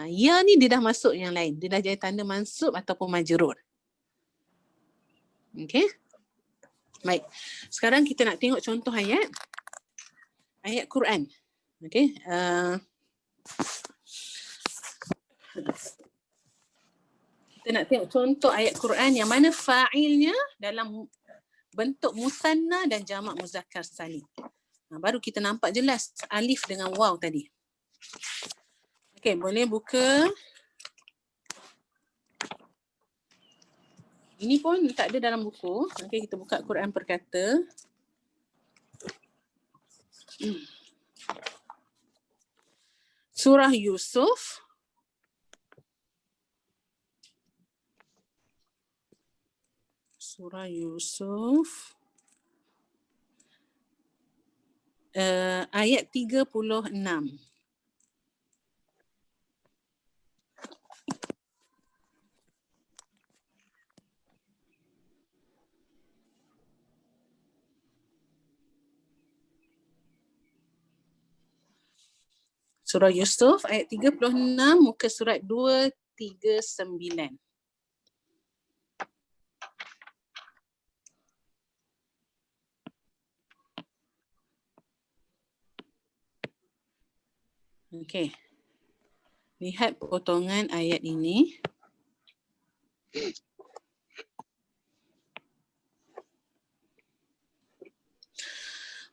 Ya ni dia dah masuk yang lain. Dia dah jadi tanda mansub ataupun majrur. Okey. Baik. Sekarang kita nak tengok contoh ayat. Ayat Quran. Okey. Kita nak tengok contoh ayat Quran yang mana fa'ilnya dalam bentuk musanna dan jamak muzakkar salim. Baru kita nampak jelas alif dengan waw tadi. Okey, boleh buka. Ini pun tak ada dalam buku. Okey, kita buka Quran Perkata. Surah Yusuf. Surah Yusuf. Ayat 36. Surah Yusuf ayat 36 muka surat 239. Okey. Lihat potongan ayat ini.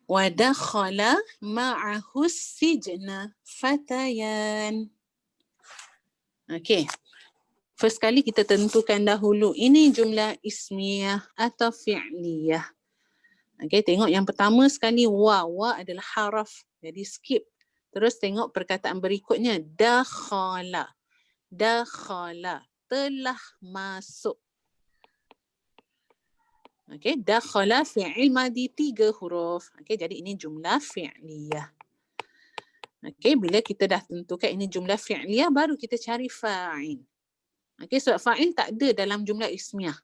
Wa dakhala ma'ahu sijna fatayan. Okey. First kali kita tentukan dahulu ini jumlah ismiyah atau fi'liyah. Okey, tengok yang pertama sekali wa. Wa adalah haraf. Jadi skip. Terus tengok perkataan berikutnya dakhala. Dakhala, telah masuk. Okey, dakhala fi'il madi 3 huruf. Okey, jadi ini jumlah fi'liyah. Okey, bila kita dah tentukan ini jumlah fi'liyah baru kita cari fa'il. Okey, sebab fa'il tak ada dalam jumlah ismiyah.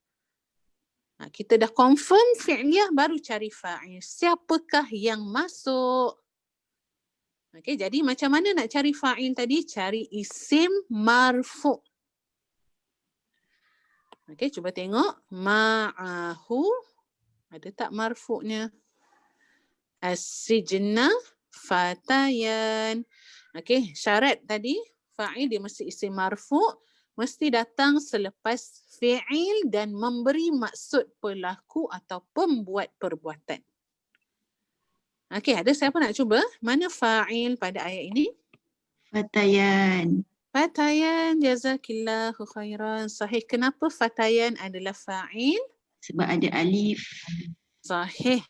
Kita dah confirm fi'liyah baru cari fa'il. Siapakah yang masuk? Okey, jadi macam mana nak cari fa'il tadi? Cari isim marfu'. Okey, cuba tengok. Ma'ahu. Ada tak marfu'nya? As-sijna fatayan. Okey, syarat tadi fa'il dia mesti isim marfu', mesti datang selepas fi'il dan memberi maksud pelaku atau pembuat perbuatan. Okey, ada siapa nak cuba? Mana fa'il pada ayat ini? Fatayan. Fatayan, jazakillahu khairan. Sahih. Kenapa fatayan adalah fa'il? Sebab ada alif. Sahih.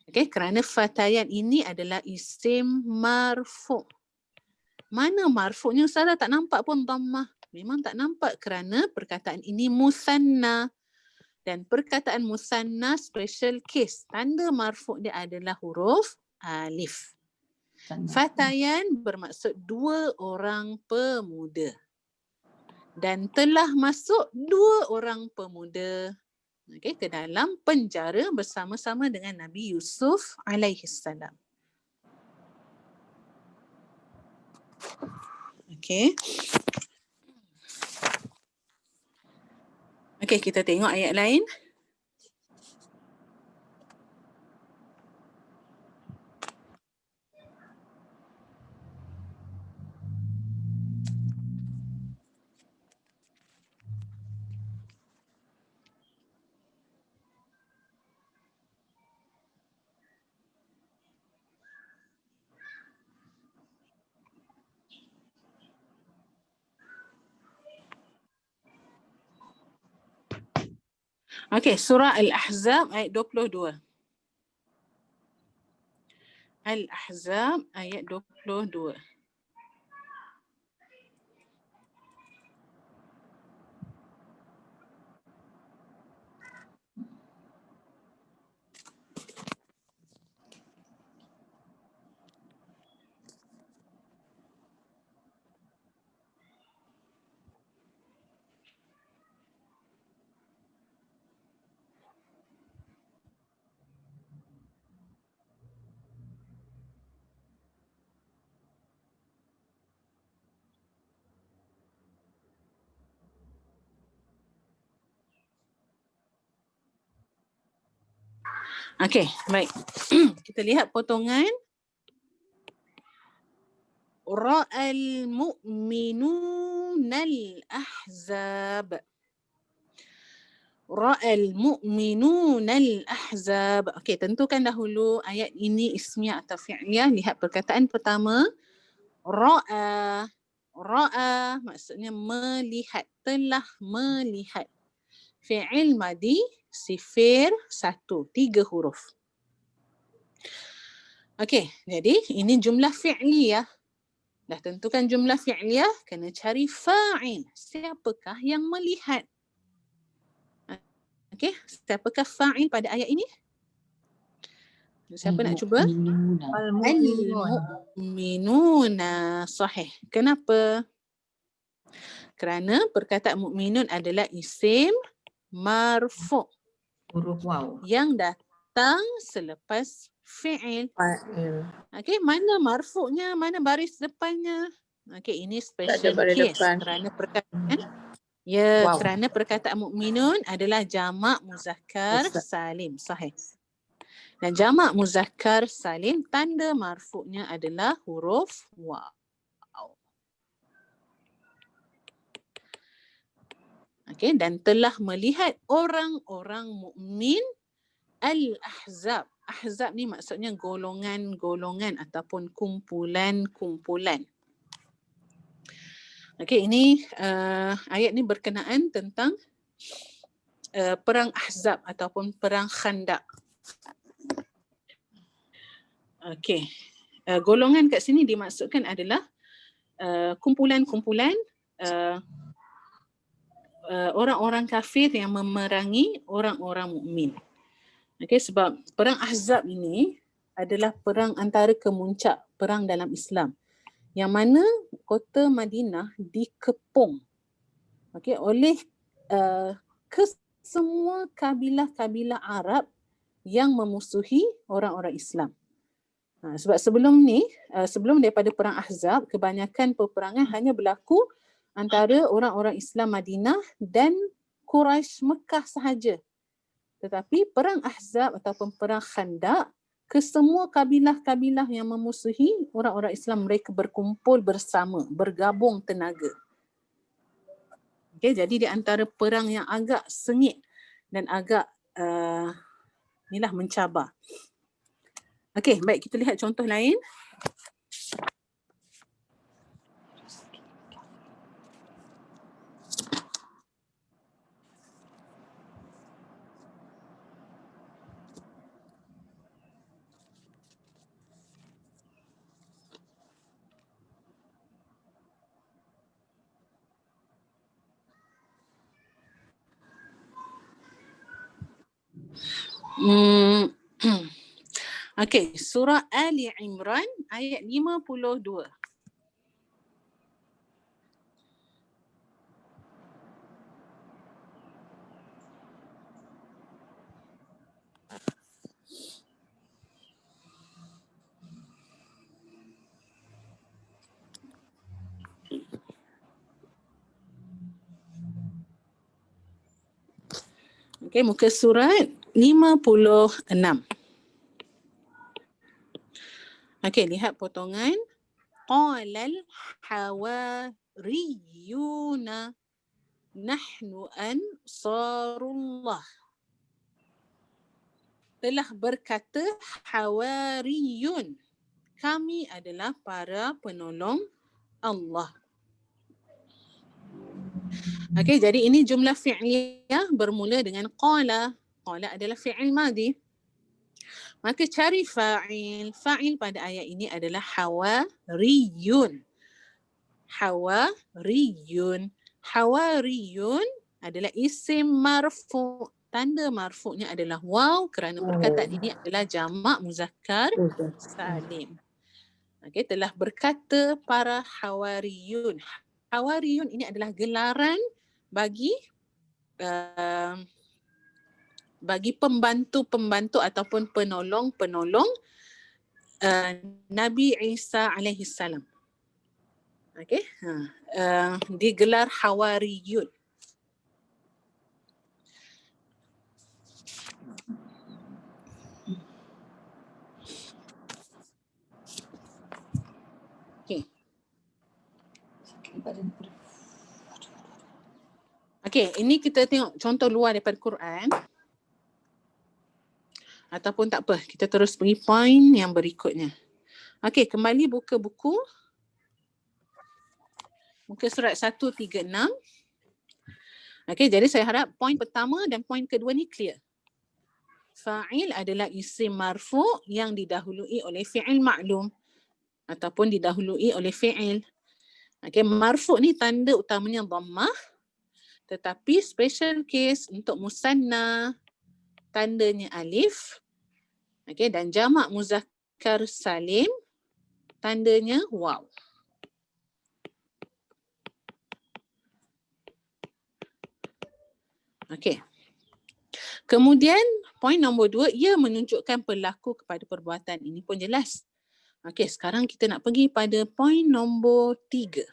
Okey, kerana fatayan ini adalah isim marfu'. Mana marfu'nya Ustazah? Tak nampak pun dhammah. Memang tak nampak kerana perkataan ini musanna. Dan perkataan musanna special case. Tanda marfu' dia adalah huruf alif. Fatayan bermaksud 2 orang pemuda. Dan telah masuk 2 orang pemuda ke dalam penjara bersama-sama dengan Nabi Yusuf alaihissalam. Okey. Okey, kita tengok ayat lain. Okey, surah Al-Ahzab ayat 22. Al-Ahzab ayat 22. Okey, baik. Kita lihat potongan. Ra'al mu'minunal ahzab. Ra'al mu'minuna al-ahzab. Okey, tentukan dahulu ayat ini ismiyah atau fi'liyah. Lihat perkataan pertama. Ra'a. Ra'a maksudnya melihat, telah melihat. Fi'il madi, sifir, 1, 3 huruf. Okey, jadi ini jumlah fi'liyah. Dah tentukan jumlah fi'liyah, kena cari fa'il. Siapakah yang melihat? Okey, siapakah fa'il pada ayat ini? Siapa nak cuba? Al-mu'minuna. Al-mu'minuna. Sahih. Kenapa? Kerana perkataan mu'minun adalah isim marfu' Huruf waw. yang datang selepas fi'il. Fa'il. Okey, mana marfu'nya, mana baris depannya? Okey, ini Tak ada special baris case depan. kerana perkataan ya, Wow. kerana perkataan mukminun adalah jamak muzakkar Ustaz. salim. Sahih. Dan jamak muzakkar salim tanda marfu'nya adalah huruf waw. Okey, dan telah melihat orang-orang mukmin al-ahzab. Ahzab ni maksudnya golongan-golongan ataupun kumpulan-kumpulan. Okey, ini ayat ni berkenaan tentang perang Ahzab ataupun perang Khandaq. Okey, golongan kat sini dimaksudkan adalah kumpulan-kumpulan orang-orang kafir yang memerangi orang-orang mukmin. Okey, sebab perang Ahzab ini adalah perang antara kemuncak perang dalam Islam, yang mana kota Madinah dikepung, okey, oleh semua kabilah-kabilah Arab yang memusuhi orang-orang Islam. Sebab sebelum ni, sebelum daripada perang Ahzab, kebanyakan peperangan hanya berlaku antara orang-orang Islam Madinah dan Quraisy Mekah sahaja. Tetapi perang Ahzab ataupun perang Khandaq, kesemua kabilah-kabilah yang memusuhi orang-orang Islam, mereka berkumpul bersama, bergabung tenaga. Okay, jadi di antara perang yang agak sengit dan agak inilah mencabar. Okey, baik, kita lihat contoh lain. Okey, surah Ali Imran ayat 52. Okey, muka surat 56. Okey, lihat potongan. Qalal hawariyuna nahnu ansarullah. Telah berkata hawariyun, kami adalah para penolong Allah. Okey, jadi ini jumlah fi'liyah bermula dengan qala. Qala adalah fi'il madi. Maka cari fa'il. Fa'il pada ayat ini adalah hawariyun. Hawariyun. Hawariyun adalah isim marfu'. Tanda marfu'nya adalah waw kerana perkataan ini adalah jamak muzakkar salim. Okey, telah berkata para hawariyun. Hawariyun ini adalah gelaran bagi pembantu-pembantu ataupun penolong-penolong Nabi Isa alaihi salam. Okey, digelar hawariyun. Okey, Okey, ini kita tengok contoh luar daripada Quran. Ataupun tak apa, kita terus pergi point yang berikutnya. Okey, kembali buka buku. Muka surat 136. Okey, jadi saya harap point pertama dan point kedua ni clear. Fa'il adalah isim marfu' yang didahului oleh fi'il ma'lum ataupun didahului oleh fi'il. Okey, marfu' ni tanda utamanya dhammah, tetapi special case untuk musanna tandanya alif. Okey, dan jamak muzakkar salim tandanya waw. Okey. Kemudian poin nombor 2, ia menunjukkan pelaku kepada perbuatan. Ini pun jelas. Okey, sekarang kita nak pergi pada poin nombor 3.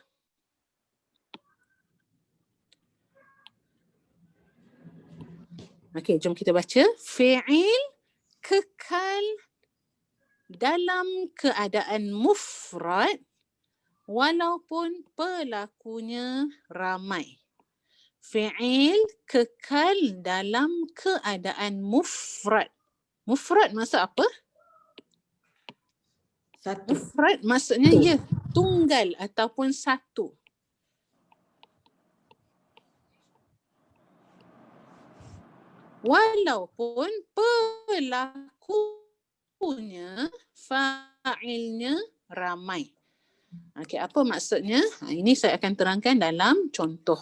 Okey, jom kita baca. Fi'il kekal dalam keadaan mufrad walaupun pelakunya ramai. Fi'il kekal dalam keadaan mufrad. Mufrad maksud apa? Satu. Mufrad maksudnya ya, tunggal ataupun satu. Walaupun pelakunya, fa'ilnya ramai. Okey, apa maksudnya? Ini saya akan terangkan dalam contoh.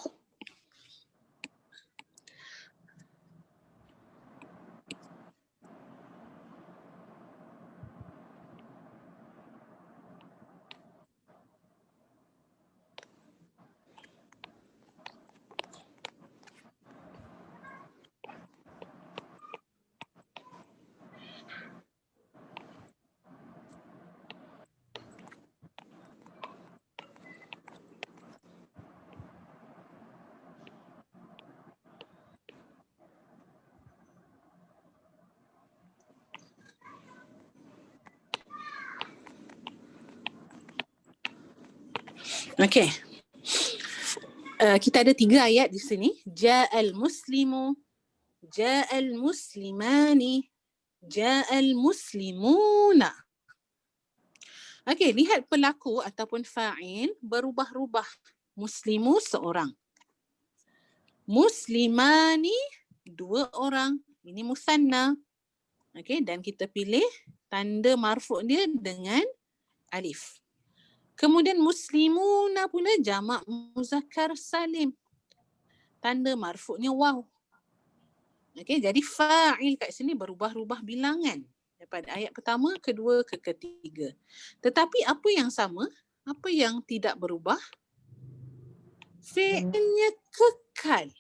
Okey. Kita ada 3 ayat di sini. Ja'al muslimu, ja'al muslimani, ja'al muslimuna. Okey, lihat pelaku ataupun fa'il berubah-ubah. Muslimu seorang. Muslimani 2 orang. Ini musanna. Okey, dan kita pilih tanda marfu' dia dengan alif. Kemudian muslimuna pula jamak muzakkar salim. Tanda marfu'nya waw. Okey, jadi fa'il kat sini berubah-ubah bilangan daripada ayat pertama, kedua ke ketiga. Tetapi apa yang sama? Apa yang tidak berubah? Fi'ilnya kekal.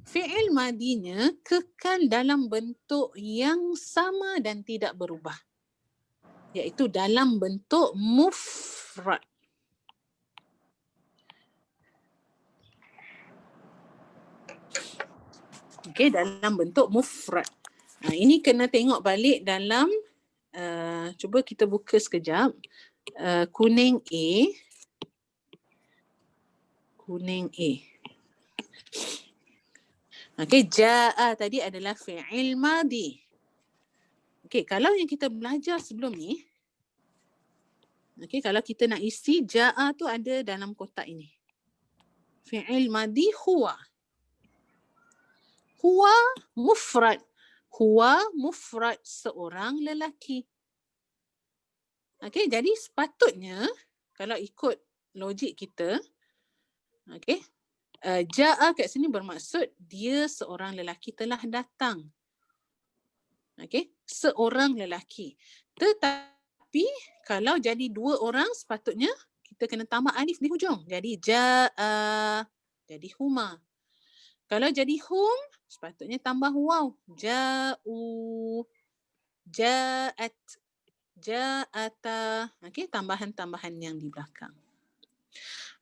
Fi'il madinya kekal dalam bentuk yang sama dan tidak berubah. Iaitu dalam bentuk mufrad. Okey, dalam bentuk mufrad. Ini kena tengok balik dalam, cuba kita buka sekejap. Kuning A. Kuning A. Okey, ja'a tadi adalah fi'il madi. Okey, kalau yang kita belajar sebelum ni, okey, kalau kita nak isi ja'a tu ada dalam kotak ini. Fi'il madi huwa. Huwa mufrad. Huwa mufrad, seorang lelaki. Okey, jadi sepatutnya kalau ikut logik kita, okey, ja'a kat sini bermaksud dia seorang lelaki telah datang. Okey, seorang lelaki. Tetapi kalau jadi 2 orang sepatutnya kita kena tambah alif di hujung. Jadi ja'a, jadi huma. Kalau jadi hum sepatutnya tambah waw. Ja'u, ja'at, ja'ata. Okey, tambahan-tambahan yang di belakang.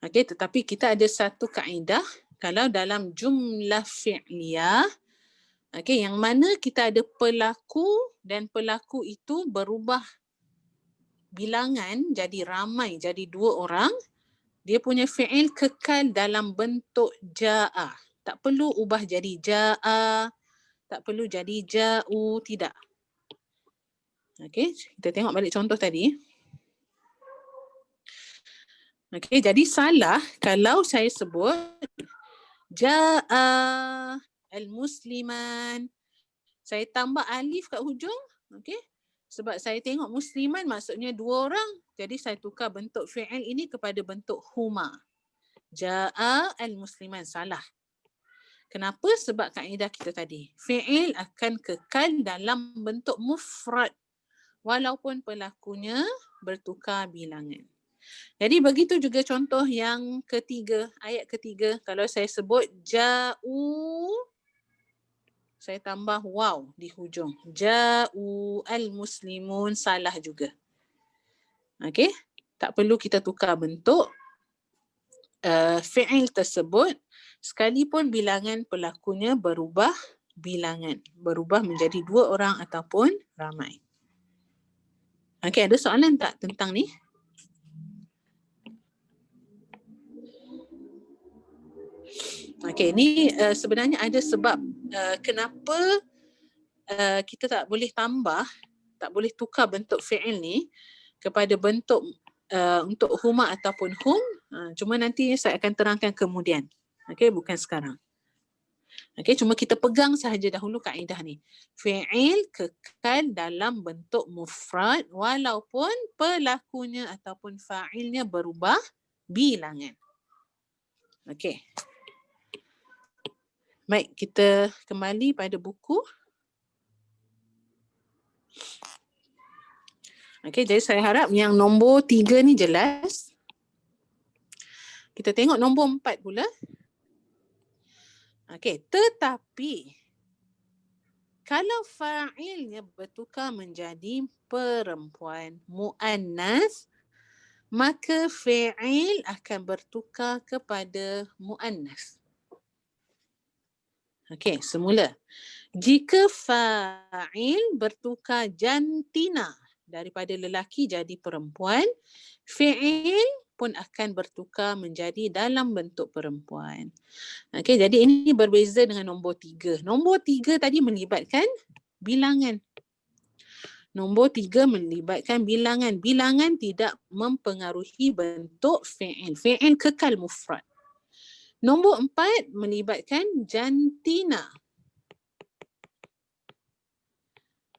Okey, tetapi kita ada satu kaedah kalau dalam jumlah fi'liyah, okey, yang mana kita ada pelaku dan pelaku itu berubah bilangan jadi ramai, jadi 2 orang, dia punya fi'il kekal dalam bentuk ja'a. Tak perlu ubah jadi ja'a, tak perlu jadi ja'u, tidak. Okey, kita tengok balik contoh tadi. Okey, jadi salah kalau saya sebut ja'a al-musliman. Saya tambah alif kat hujung, okey? Sebab saya tengok musliman maksudnya dua orang. Jadi saya tukar bentuk fi'il ini kepada bentuk huma. Ja'a al-musliman, salah. Kenapa? Sebab kaedah kita tadi. Fi'il akan kekal dalam bentuk mufrad walaupun pelakunya bertukar bilangan. Jadi begitu juga contoh yang ketiga, ayat ketiga. Kalau saya sebut ja'u, saya tambah waw di hujung. Ja'u al-muslimun, salah juga. Okey? Tak perlu kita tukar bentuk fi'il tersebut sekalipun bilangan pelakunya berubah bilangan. Berubah menjadi dua orang ataupun ramai. Okey, ada soalan tak tentang ni? Okey, ni sebenarnya ada sebab kenapa kita tak boleh tambah, tak boleh tukar bentuk fi'il ni kepada bentuk untuk huma ataupun hum. Cuma nanti saya akan terangkan kemudian. Okey, bukan sekarang. Okey, cuma kita pegang sahaja dahulu kaedah ni. Fi'il kekal dalam bentuk mufrad walaupun pelakunya ataupun fa'ilnya berubah bilangan. Okey. Baik, kita kembali pada buku. Okey, jadi saya harap yang nombor 3 ni jelas. Kita tengok nombor 4 pula. Okey, tetapi kalau fa'ilnya bertukar menjadi perempuan muannas, maka fi'il akan bertukar kepada muannas. Okey, semula. Jika fa'il bertukar jantina daripada lelaki jadi perempuan, fi'il pun akan bertukar menjadi dalam bentuk perempuan. Okey, jadi ini berbeza dengan nombor 3. Nombor 3 tadi melibatkan bilangan. Nombor 3 melibatkan bilangan. Bilangan tidak mempengaruhi bentuk fi'il. Fi'il kekal mufrad. Nombor 4 melibatkan jantina.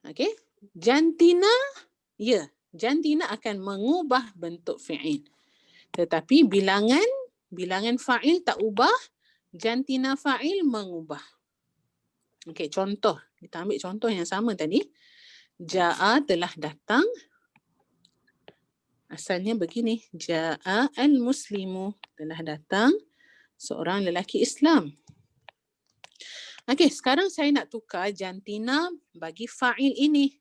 Okey, jantina, ya, jantina akan mengubah bentuk fi'il. Tetapi bilangan fa'il tak ubah, jantina fa'il mengubah. Okey, contoh. Kita ambil contoh yang sama tadi. Ja'a telah datang. Asalnya begini. Ja'a al-muslimu, telah datang seorang lelaki Islam. Okey, sekarang saya nak tukar jantina bagi fa'il ini.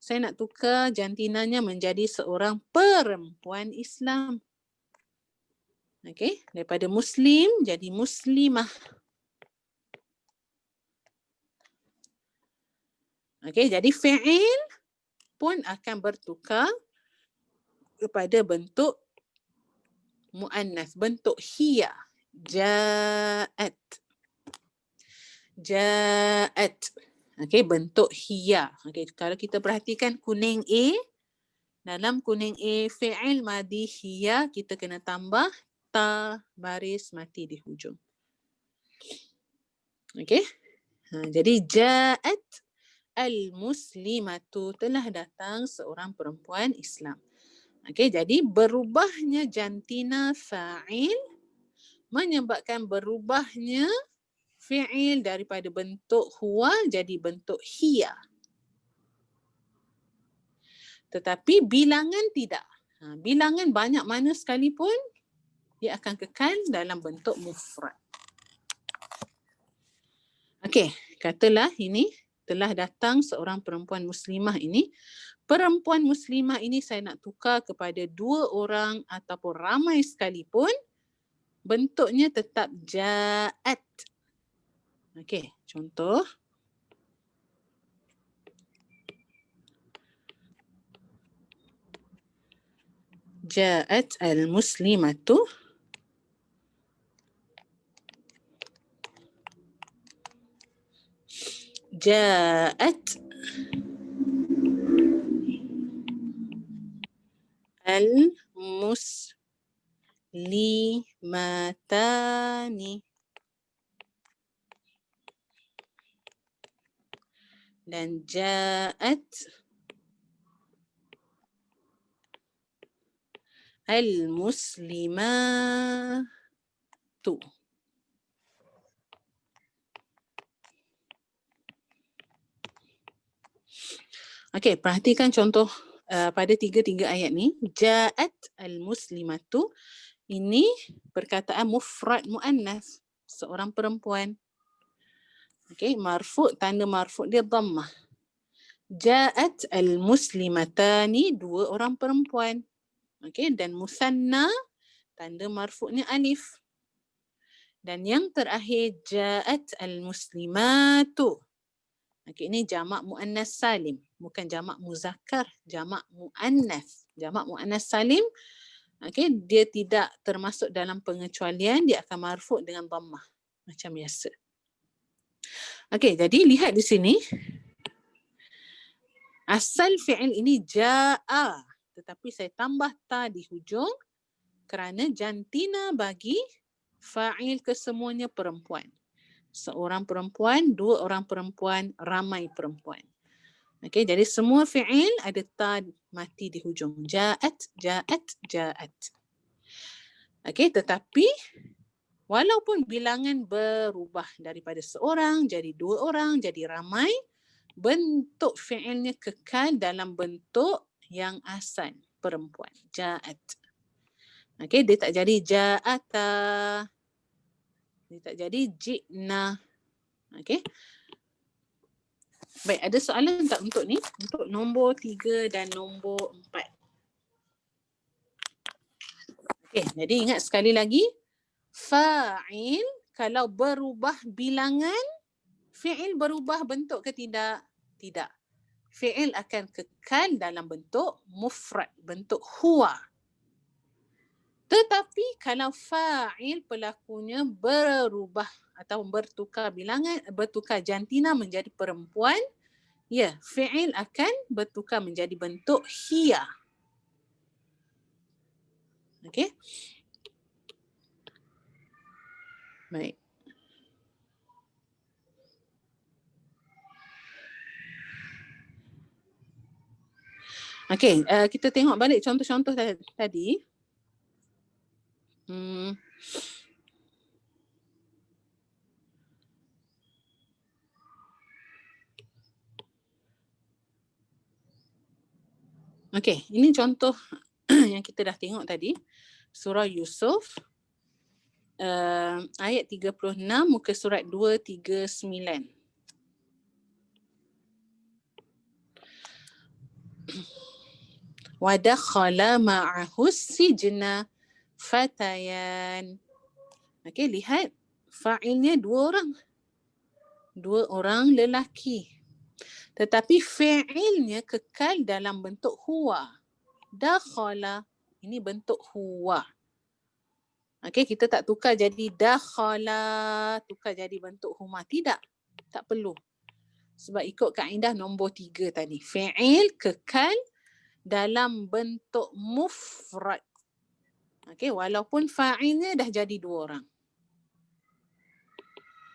Saya nak tukar jantinanya menjadi seorang perempuan Islam. Okey, daripada muslim jadi muslimah. Okey, jadi fi'il pun akan bertukar kepada bentuk muannas, bentuk hiya. Ja'at. Ja'at. Okey, bentuk hiya. Okey, kalau kita perhatikan kuning A, dalam kuning A fi'il madhi hiya, kita kena tambah ta baris mati di hujung. Okey. Jadi ja'at al-muslimatu, telah datang seorang perempuan Islam. Okey, jadi berubahnya jantina fa'il menyebabkan berubahnya fi'il daripada bentuk huwa jadi bentuk hiya. Tetapi bilangan tidak. Bilangan banyak mana sekalipun, dia akan kekal dalam bentuk mufrad. Okey, katalah ini telah datang seorang perempuan muslimah ini. Perempuan muslimah ini saya nak tukar kepada dua orang ataupun ramai sekalipun, bentuknya tetap ja'at. Okey, contoh. Ja'at al-muslimatu Ja'at al-muslimatani. Dan ja'at al-muslimatu. Okey, perhatikan contoh pada tiga ayat ni. Ja'at al-muslimatu. Ini perkataan mufrad muannas, seorang perempuan. Okey, marfu', tanda marfu' dia dhammah. Ja'at al-muslimatani, dua orang perempuan. Okey, dan musanna, tanda marfu'nya alif. Dan yang terakhir ja'at al-muslimatu. Okey, ini jamak muannas salim, bukan jamak muzakkar, jamak muannas. Jamak muannas salim, okey, dia tidak termasuk dalam pengecualian, dia akan marfu' dengan dhammah macam biasa. Okey, jadi lihat di sini. Asal fi'il ini ja'a, tetapi saya tambah ta di hujung kerana jantina bagi fa'il kesemuanya perempuan. Seorang perempuan, dua orang perempuan, ramai perempuan. Okey, jadi semua fi'il ada ta mati di hujung. Ja'at, ja'at, ja'at. Okey, tetapi walaupun bilangan berubah daripada seorang jadi dua orang, jadi ramai, bentuk fi'ilnya kekal dalam bentuk yang asal, perempuan. Ja'at. Okey, dia tak jadi ja'ata. Dia tak jadi ji'na. Okey. Baik, ada soalan tak untuk ni? Untuk nombor 3 dan nombor 4. Okey, jadi ingat sekali lagi. Fa'il, kalau berubah bilangan, fi'il berubah bentuk ke tidak? Tidak. Fi'il akan kekal dalam bentuk mufrad, bentuk huwa. Tetapi kalau fa'il pelakunya berubah atau bertukar bilangan, bertukar jantina menjadi perempuan, ya, fi'il akan bertukar menjadi bentuk hiya. Okey? Baik. Okey, kita tengok balik contoh-contoh tadi. Okey, ini contoh yang kita dah tengok tadi. Surah Yusuf, ayat 36, muka surat 239. Wadakhala ma'ahus sijna fatayan. Okey, lihat fa'ilnya dua orang. Dua orang lelaki. Tetapi fi'ilnya kekal dalam bentuk huwa. Dakhala, ini bentuk huwa. Okey, kita tak tukar jadi dakhala, tukar jadi bentuk huma. Tidak, tak perlu. Sebab ikut kaedah nombor 3 tadi. Fi'il kekal dalam bentuk mufrad. Okey, walaupun fa'ilnya dah jadi dua orang.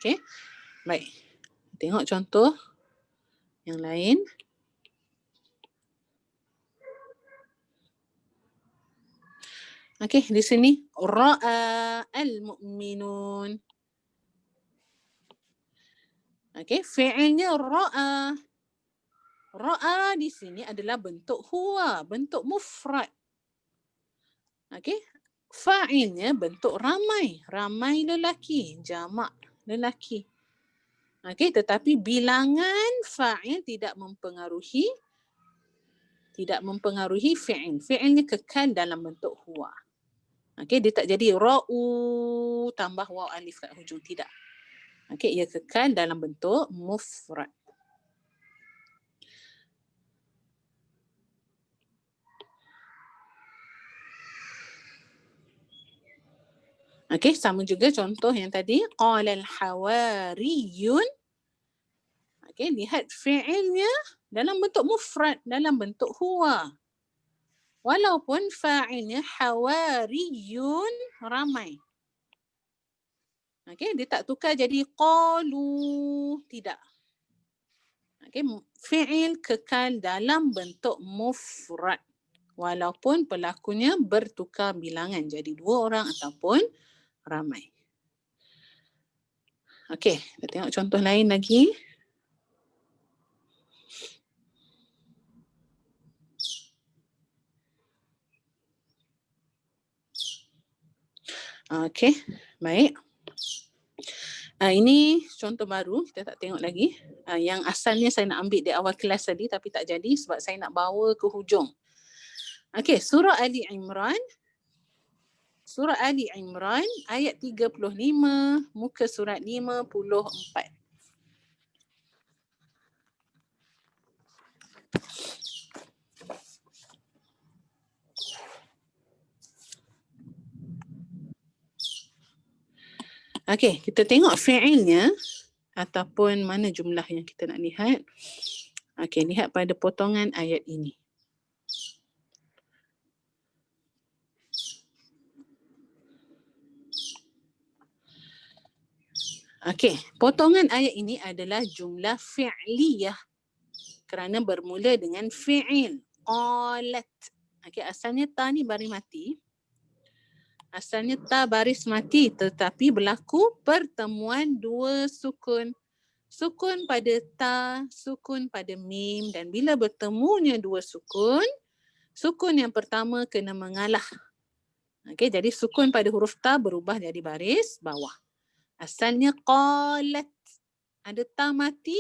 Okey, baik. Tengok contoh yang lain. Okey, di sini ra'a al-mu'minun. Okey, fi'ilnya ra'a. Ra'a di sini adalah bentuk huwa, bentuk mufrad. Okey, fa'ilnya bentuk ramai, ramai lelaki, jamak lelaki. Okey, tetapi bilangan fa'il tidak mempengaruhi fi'il. Fi'ilnya kekal dalam bentuk huwa. Okey, dia tak jadi ra'u tambah waw alif kat hujung, tidak. Okey, ia kekal dalam bentuk mufrad. Okey, sama juga contoh yang tadi. Qala al-hawariyun. Okey, lihat fi'ilnya dalam bentuk mufrad, dalam bentuk huwa. Walaupun fa'ilnya hawariyun, ramai. Okey, dia tak tukar jadi qalu, tidak. Okey, fi'il kekal dalam bentuk mufrad. Walaupun pelakunya bertukar bilangan jadi 2 orang ataupun ramai. Okey, kita tengok contoh lain lagi. Okey, baik. Ini contoh baru, kita tak tengok lagi. Yang asalnya saya nak ambil di awal kelas tadi tapi tak jadi sebab saya nak bawa ke hujung. Okey, surah Ali Imran. Surah Ali Imran ayat 35, muka surat 54. Okey, kita tengok fi'ilnya ataupun mana jumlah yang kita nak lihat. Okey, lihat pada potongan ayat ini. Okey, potongan ayat ini adalah jumlah fi'liyah kerana bermula dengan fi'il. Qalat. Okey, asalnya ta ni baris mati. Asalnya ta baris mati tetapi berlaku pertemuan 2 sukun. Sukun pada ta, sukun pada mim, dan bila bertemunya 2 sukun, sukun yang pertama kena mengalah. Okey, jadi sukun pada huruf ta berubah jadi baris bawah. Asalnya qalat. Ada ta mati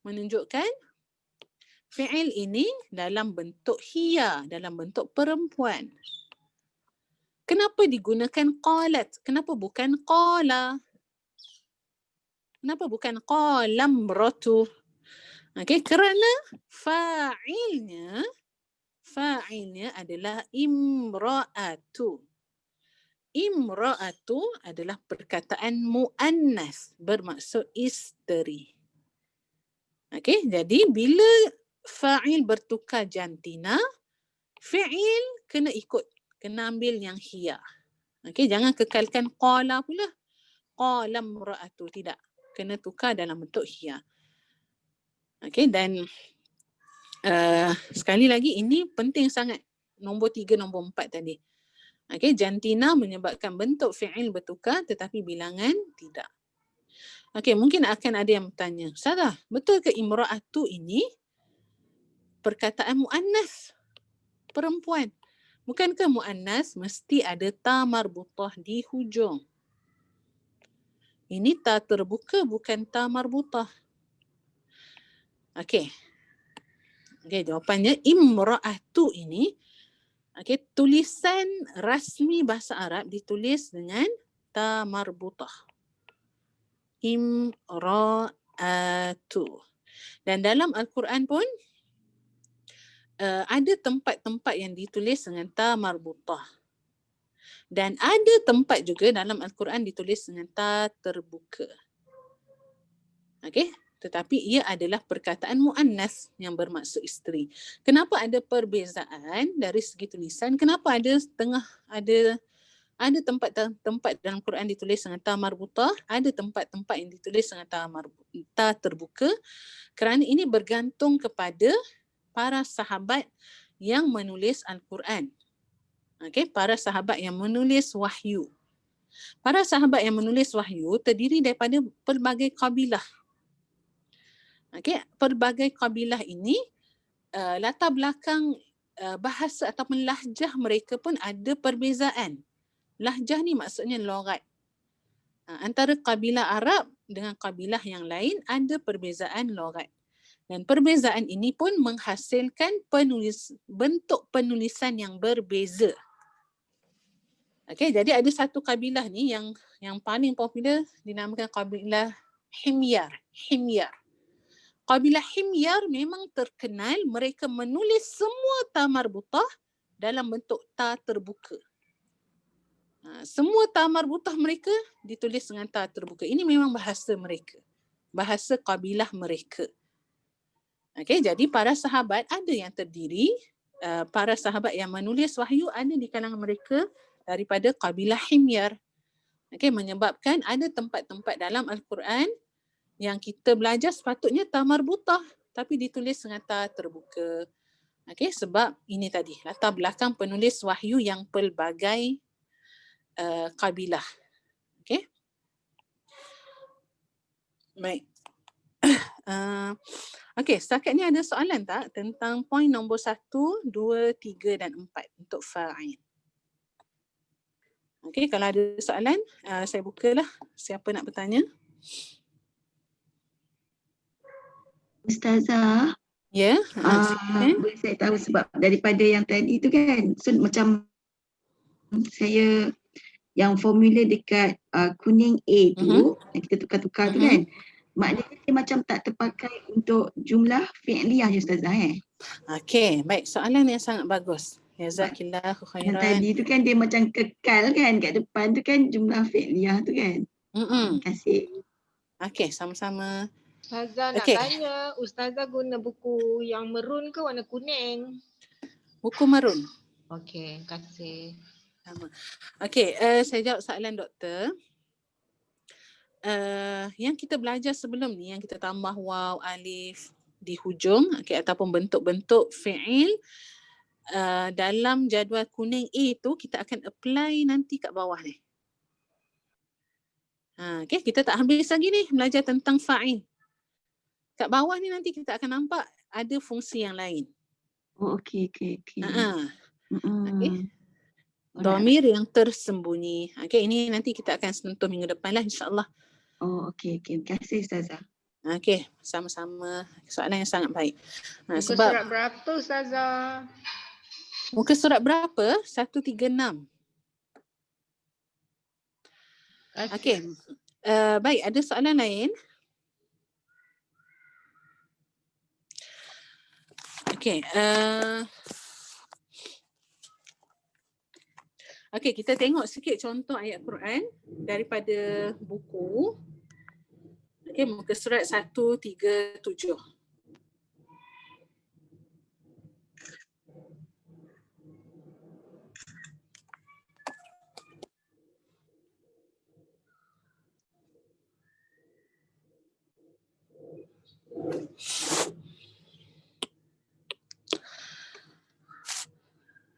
menunjukkan fi'il ini dalam bentuk hiya, dalam bentuk perempuan. Kenapa digunakan qalat? Kenapa bukan qala? Kenapa bukan qalam ratu? Okey, kerana fa'ilnya adalah imra'atu. Imra'atu adalah perkataan muannas, bermaksud isteri. Okey, jadi bila fa'il bertukar jantina, fi'il kena ikut, kena ambil yang hiya. Okey, jangan kekalkan qala pula. Qala imra'atu, tidak. Kena tukar dalam bentuk hiya. Okey, dan sekali lagi ini penting sangat. Nombor 3, nombor 4 tadi. Okey, jantina menyebabkan bentuk fi'il bertukar tetapi bilangan tidak. Okey, mungkin akan ada yang bertanya, Ustazah, betul ke imra'atu ini perkataan muannas, perempuan? Bukankah muannas mesti ada ta marbutah di hujung? Ini ta terbuka, bukan ta marbutah. Okey. Okey, jawapannya imra'atu ini, okey, tulisan rasmi bahasa Arab ditulis dengan ta marbutah. Imra'atu. Dan dalam Al-Quran pun ada tempat-tempat yang ditulis dengan ta marbutah. Dan ada tempat juga dalam Al-Quran ditulis dengan ta terbuka. Okey, tetapi ia adalah perkataan muannas yang bermaksud isteri. Kenapa ada perbezaan dari segi tulisan? Kenapa ada tempat dalam Quran ditulis dengan ta marbutah, ada tempat-tempat yang ditulis dengan ta terbuka? Kerana ini bergantung kepada para sahabat yang menulis Al-Quran. Okey, para sahabat yang menulis wahyu. Para sahabat yang menulis wahyu terdiri daripada pelbagai kabilah. Okey, pelbagai kabilah ini latar belakang bahasa ataupun lahjah mereka pun ada perbezaan. Lahjah ni maksudnya loghat. Antara kabilah Arab dengan kabilah yang lain ada perbezaan loghat. Dan perbezaan ini pun menghasilkan bentuk penulisan yang berbeza. Okey, jadi ada satu kabilah ni yang paling popular dinamakan kabilah Himyar. Kabilah Himyar memang terkenal mereka menulis semua ta marbutah dalam bentuk ta terbuka. Semua ta marbutah mereka ditulis dengan ta terbuka. Ini memang bahasa mereka. bahasa kabilah mereka. Okey, jadi para sahabat ada yang terdiri, para sahabat yang menulis wahyu ada di kalangan mereka daripada kabilah Himyar. Okey, menyebabkan ada tempat-tempat dalam Al-Quran yang kita belajar sepatutnya tamarbutah tapi ditulis sengaja terbuka. Okey, sebab ini tadi latar belakang penulis wahyu yang pelbagai kabilah. Okey. Baik. Okey, setakat ni ada soalan tak tentang poin nombor 1, 2, 3 dan 4 untuk fa'il? Okey, kalau ada soalan, saya bukalah. Siapa nak bertanya? Ustazah, Ya, silakan. boleh saya tahu sebab daripada yang tadi tu kan, so macam saya yang formula dekat kuning A tu, yang kita tukar-tukar tu kan, maknanya dia macam tak terpakai untuk jumlah fi'liyah je Ustazah Okey, baik, soalan yang sangat bagus. Jazakillahu Yang khairan. tadi tu kan dia macam kekal kan kat depan tu kan jumlah fi'liyah tu kan. Terima kasih. Okey, sama-sama. Ustazah nak Okey. tanya, Ustazah guna buku yang merun ke warna kuning? Buku marun. Okey, terima kasih. Sama. Okey, saya jawab soalan doktor. Yang kita belajar sebelum ni, yang kita tambah waw, alif di hujung, okey, ataupun bentuk-bentuk fi'il dalam jadual kuning A tu kita akan apply nanti kat bawah ni. Okey, kita tak habis lagi ni belajar tentang fa'il. Kat bawah ni nanti kita akan nampak ada fungsi yang lain. Oh okey. Okey. Dhamir yang tersembunyi. Okey, ini nanti kita akan sentuh minggu depan lah insya-Allah. Oh okey. Terima kasih Ustazah. Okey, sama-sama. Soalan yang sangat baik. Muka Sebab surat berapa Ustazah? muka surat berapa? 136. Okey. Baik, ada soalan lain? Okey. Okey, kita tengok sikit contoh ayat Quran daripada buku. Okey, muka surat 137.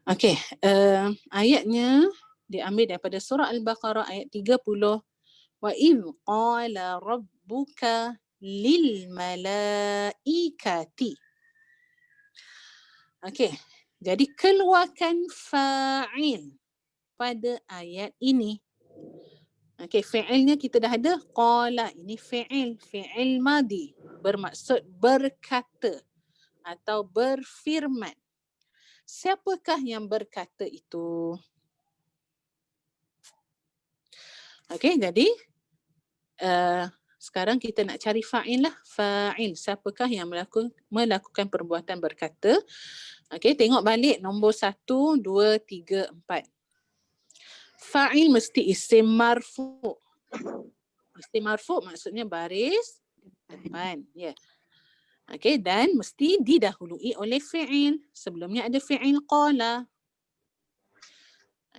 Okey, ayatnya diambil daripada surah Al-Baqarah ayat 30. Wa idh qala rabbuka lil malaikati. Okey, jadi keluarkan fa'il pada ayat ini. Okey, fi'ilnya kita dah ada qala, ini fi'il madi bermaksud berkata atau berfirman. Siapakah yang berkata itu? Okey, jadi sekarang kita nak cari fa'il lah. Fa'il, siapakah yang melakukan perbuatan berkata? Okey, tengok balik nombor 1, 2, 3, 4. Fa'il mesti isim marfu'. Isim marfu' maksudnya baris depan. Ya. Okey, dan mesti didahului oleh fi'il. Sebelumnya ada fi'il qala.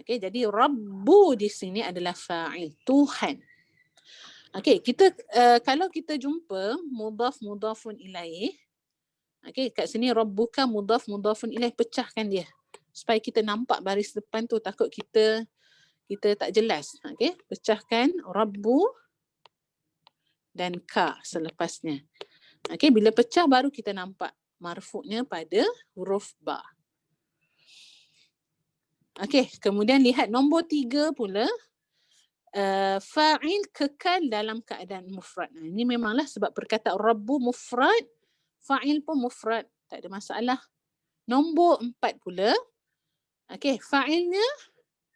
Okey, jadi Rabbu di sini adalah fa'il, Tuhan. Okey, kita kalau kita jumpa mudhafun ilaih. Okey, kat sini Rabbuka mudhafun ilaih, pecahkan dia. Supaya kita nampak baris depan tu, takut kita tak jelas. Okey, pecahkan Rabbu dan ka selepasnya. Okey, bila pecah baru kita nampak marfu'nya pada huruf ba. Okey, kemudian lihat nombor 3 pula. Fa'il kekal dalam keadaan mufrad. Ini memanglah sebab perkataan Rabbu mufrad, fa'il pun mufrad. Tak ada masalah. Nombor 4 pula. Okey, fa'ilnya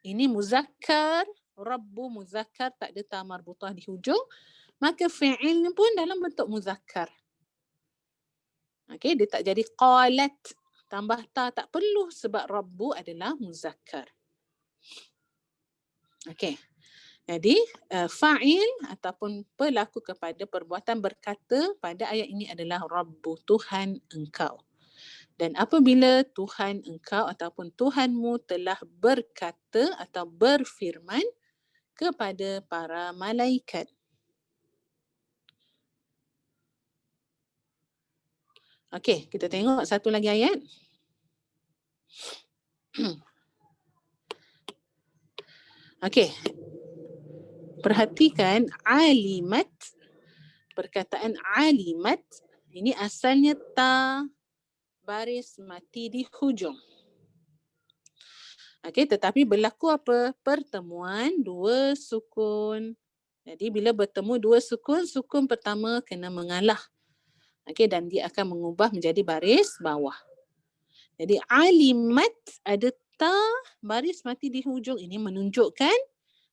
ini muzakkar. Rabbu muzakkar, tak ada ta marbutah di hujung. Maka fi'ilnya pun dalam bentuk muzakkar. Okey, dia tak jadi qalat. Tambah ta tak perlu sebab Rabbu adalah muzakkar. Okey. Jadi fa'il ataupun pelaku kepada perbuatan berkata pada ayat ini adalah Rabbu, Tuhan engkau. Dan apabila Tuhan engkau ataupun Tuhanmu telah berkata atau berfirman kepada para malaikat. Okey, kita tengok satu lagi ayat. Okey. Perhatikan alimat, perkataan alimat ini asalnya ta baris mati di hujung. Okey, tetapi berlaku apa? Pertemuan dua sukun. Jadi bila bertemu dua sukun, sukun pertama kena mengalah. Okey, dan dia akan mengubah menjadi baris bawah. Jadi alimat ada ta baris mati di hujung, ini menunjukkan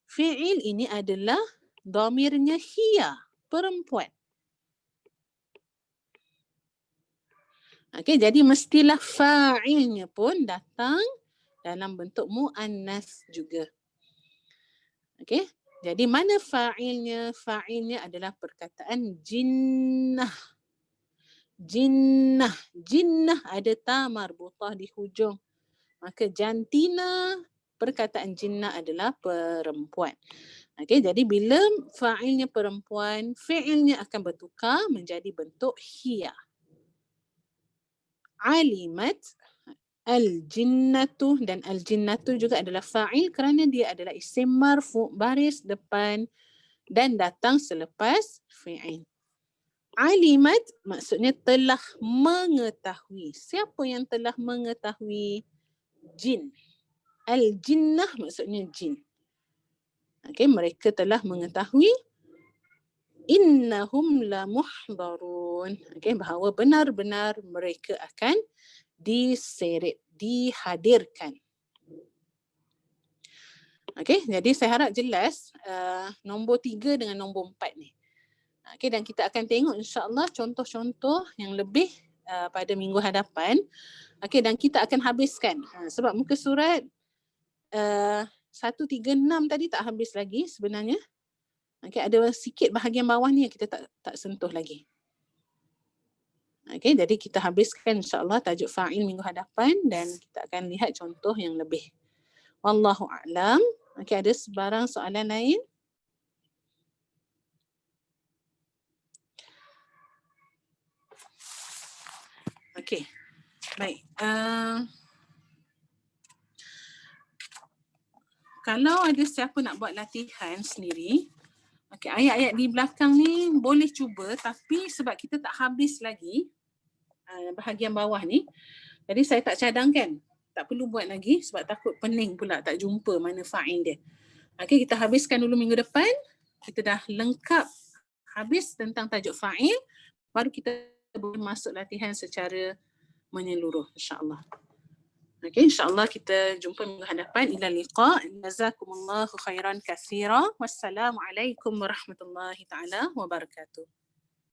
fi'il ini adalah dhamirnya hiya, perempuan. Okey, jadi mestilah fa'ilnya pun datang dalam bentuk muannas juga. Okey, jadi mana fa'ilnya? Fa'ilnya adalah perkataan jinnah. Jinnah. Jinnah ada ta marbutah di hujung. Maka jantina, perkataan jinnah adalah perempuan. Okey, jadi bila fa'ilnya perempuan, fi'ilnya akan bertukar menjadi bentuk hiya. Alimat, al-jinnatu, dan al-jinnatu juga adalah fa'il kerana dia adalah isim marfu' baris depan dan datang selepas fi'il. Alimat maksudnya telah mengetahui. Siapa yang telah mengetahui? Jin. Al-jinnah maksudnya jin. Okey, mereka telah mengetahui innahum la muhdharun. Okey, bahawa benar-benar mereka akan diseret, dihadirkan. Okey, jadi saya harap jelas nombor 3 dengan nombor 4 ni. Okey, dan kita akan tengok insya-Allah contoh-contoh yang lebih pada minggu hadapan. Okey, dan kita akan habiskan. Sebab muka surat 136 tadi tak habis lagi sebenarnya. Okey, ada sikit bahagian bawah ni yang kita tak sentuh lagi. Okey, jadi kita habiskan insya-Allah tajuk fa'il minggu hadapan dan kita akan lihat contoh yang lebih. Wallahu a'lam. Okey, ada sebarang soalan lain? Okey. Baik. Kalau ada siapa nak buat latihan sendiri, okey, ayat-ayat di belakang ni boleh cuba, tapi sebab kita tak habis lagi bahagian bawah ni, jadi saya tak cadangkan. Tak perlu buat lagi sebab takut pening pula tak jumpa mana fa'il dia. Okey, kita habiskan dulu minggu depan. Kita dah lengkap habis tentang tajuk fa'il, baru kita boleh masuk latihan secara menyeluruh insya-Allah. Okey, insya-Allah kita jumpa minggu hadapan. Ila liqa. Jazakumullahu khairan katsira. Wassalamualaikum warahmatullahi taala wabarakatuh.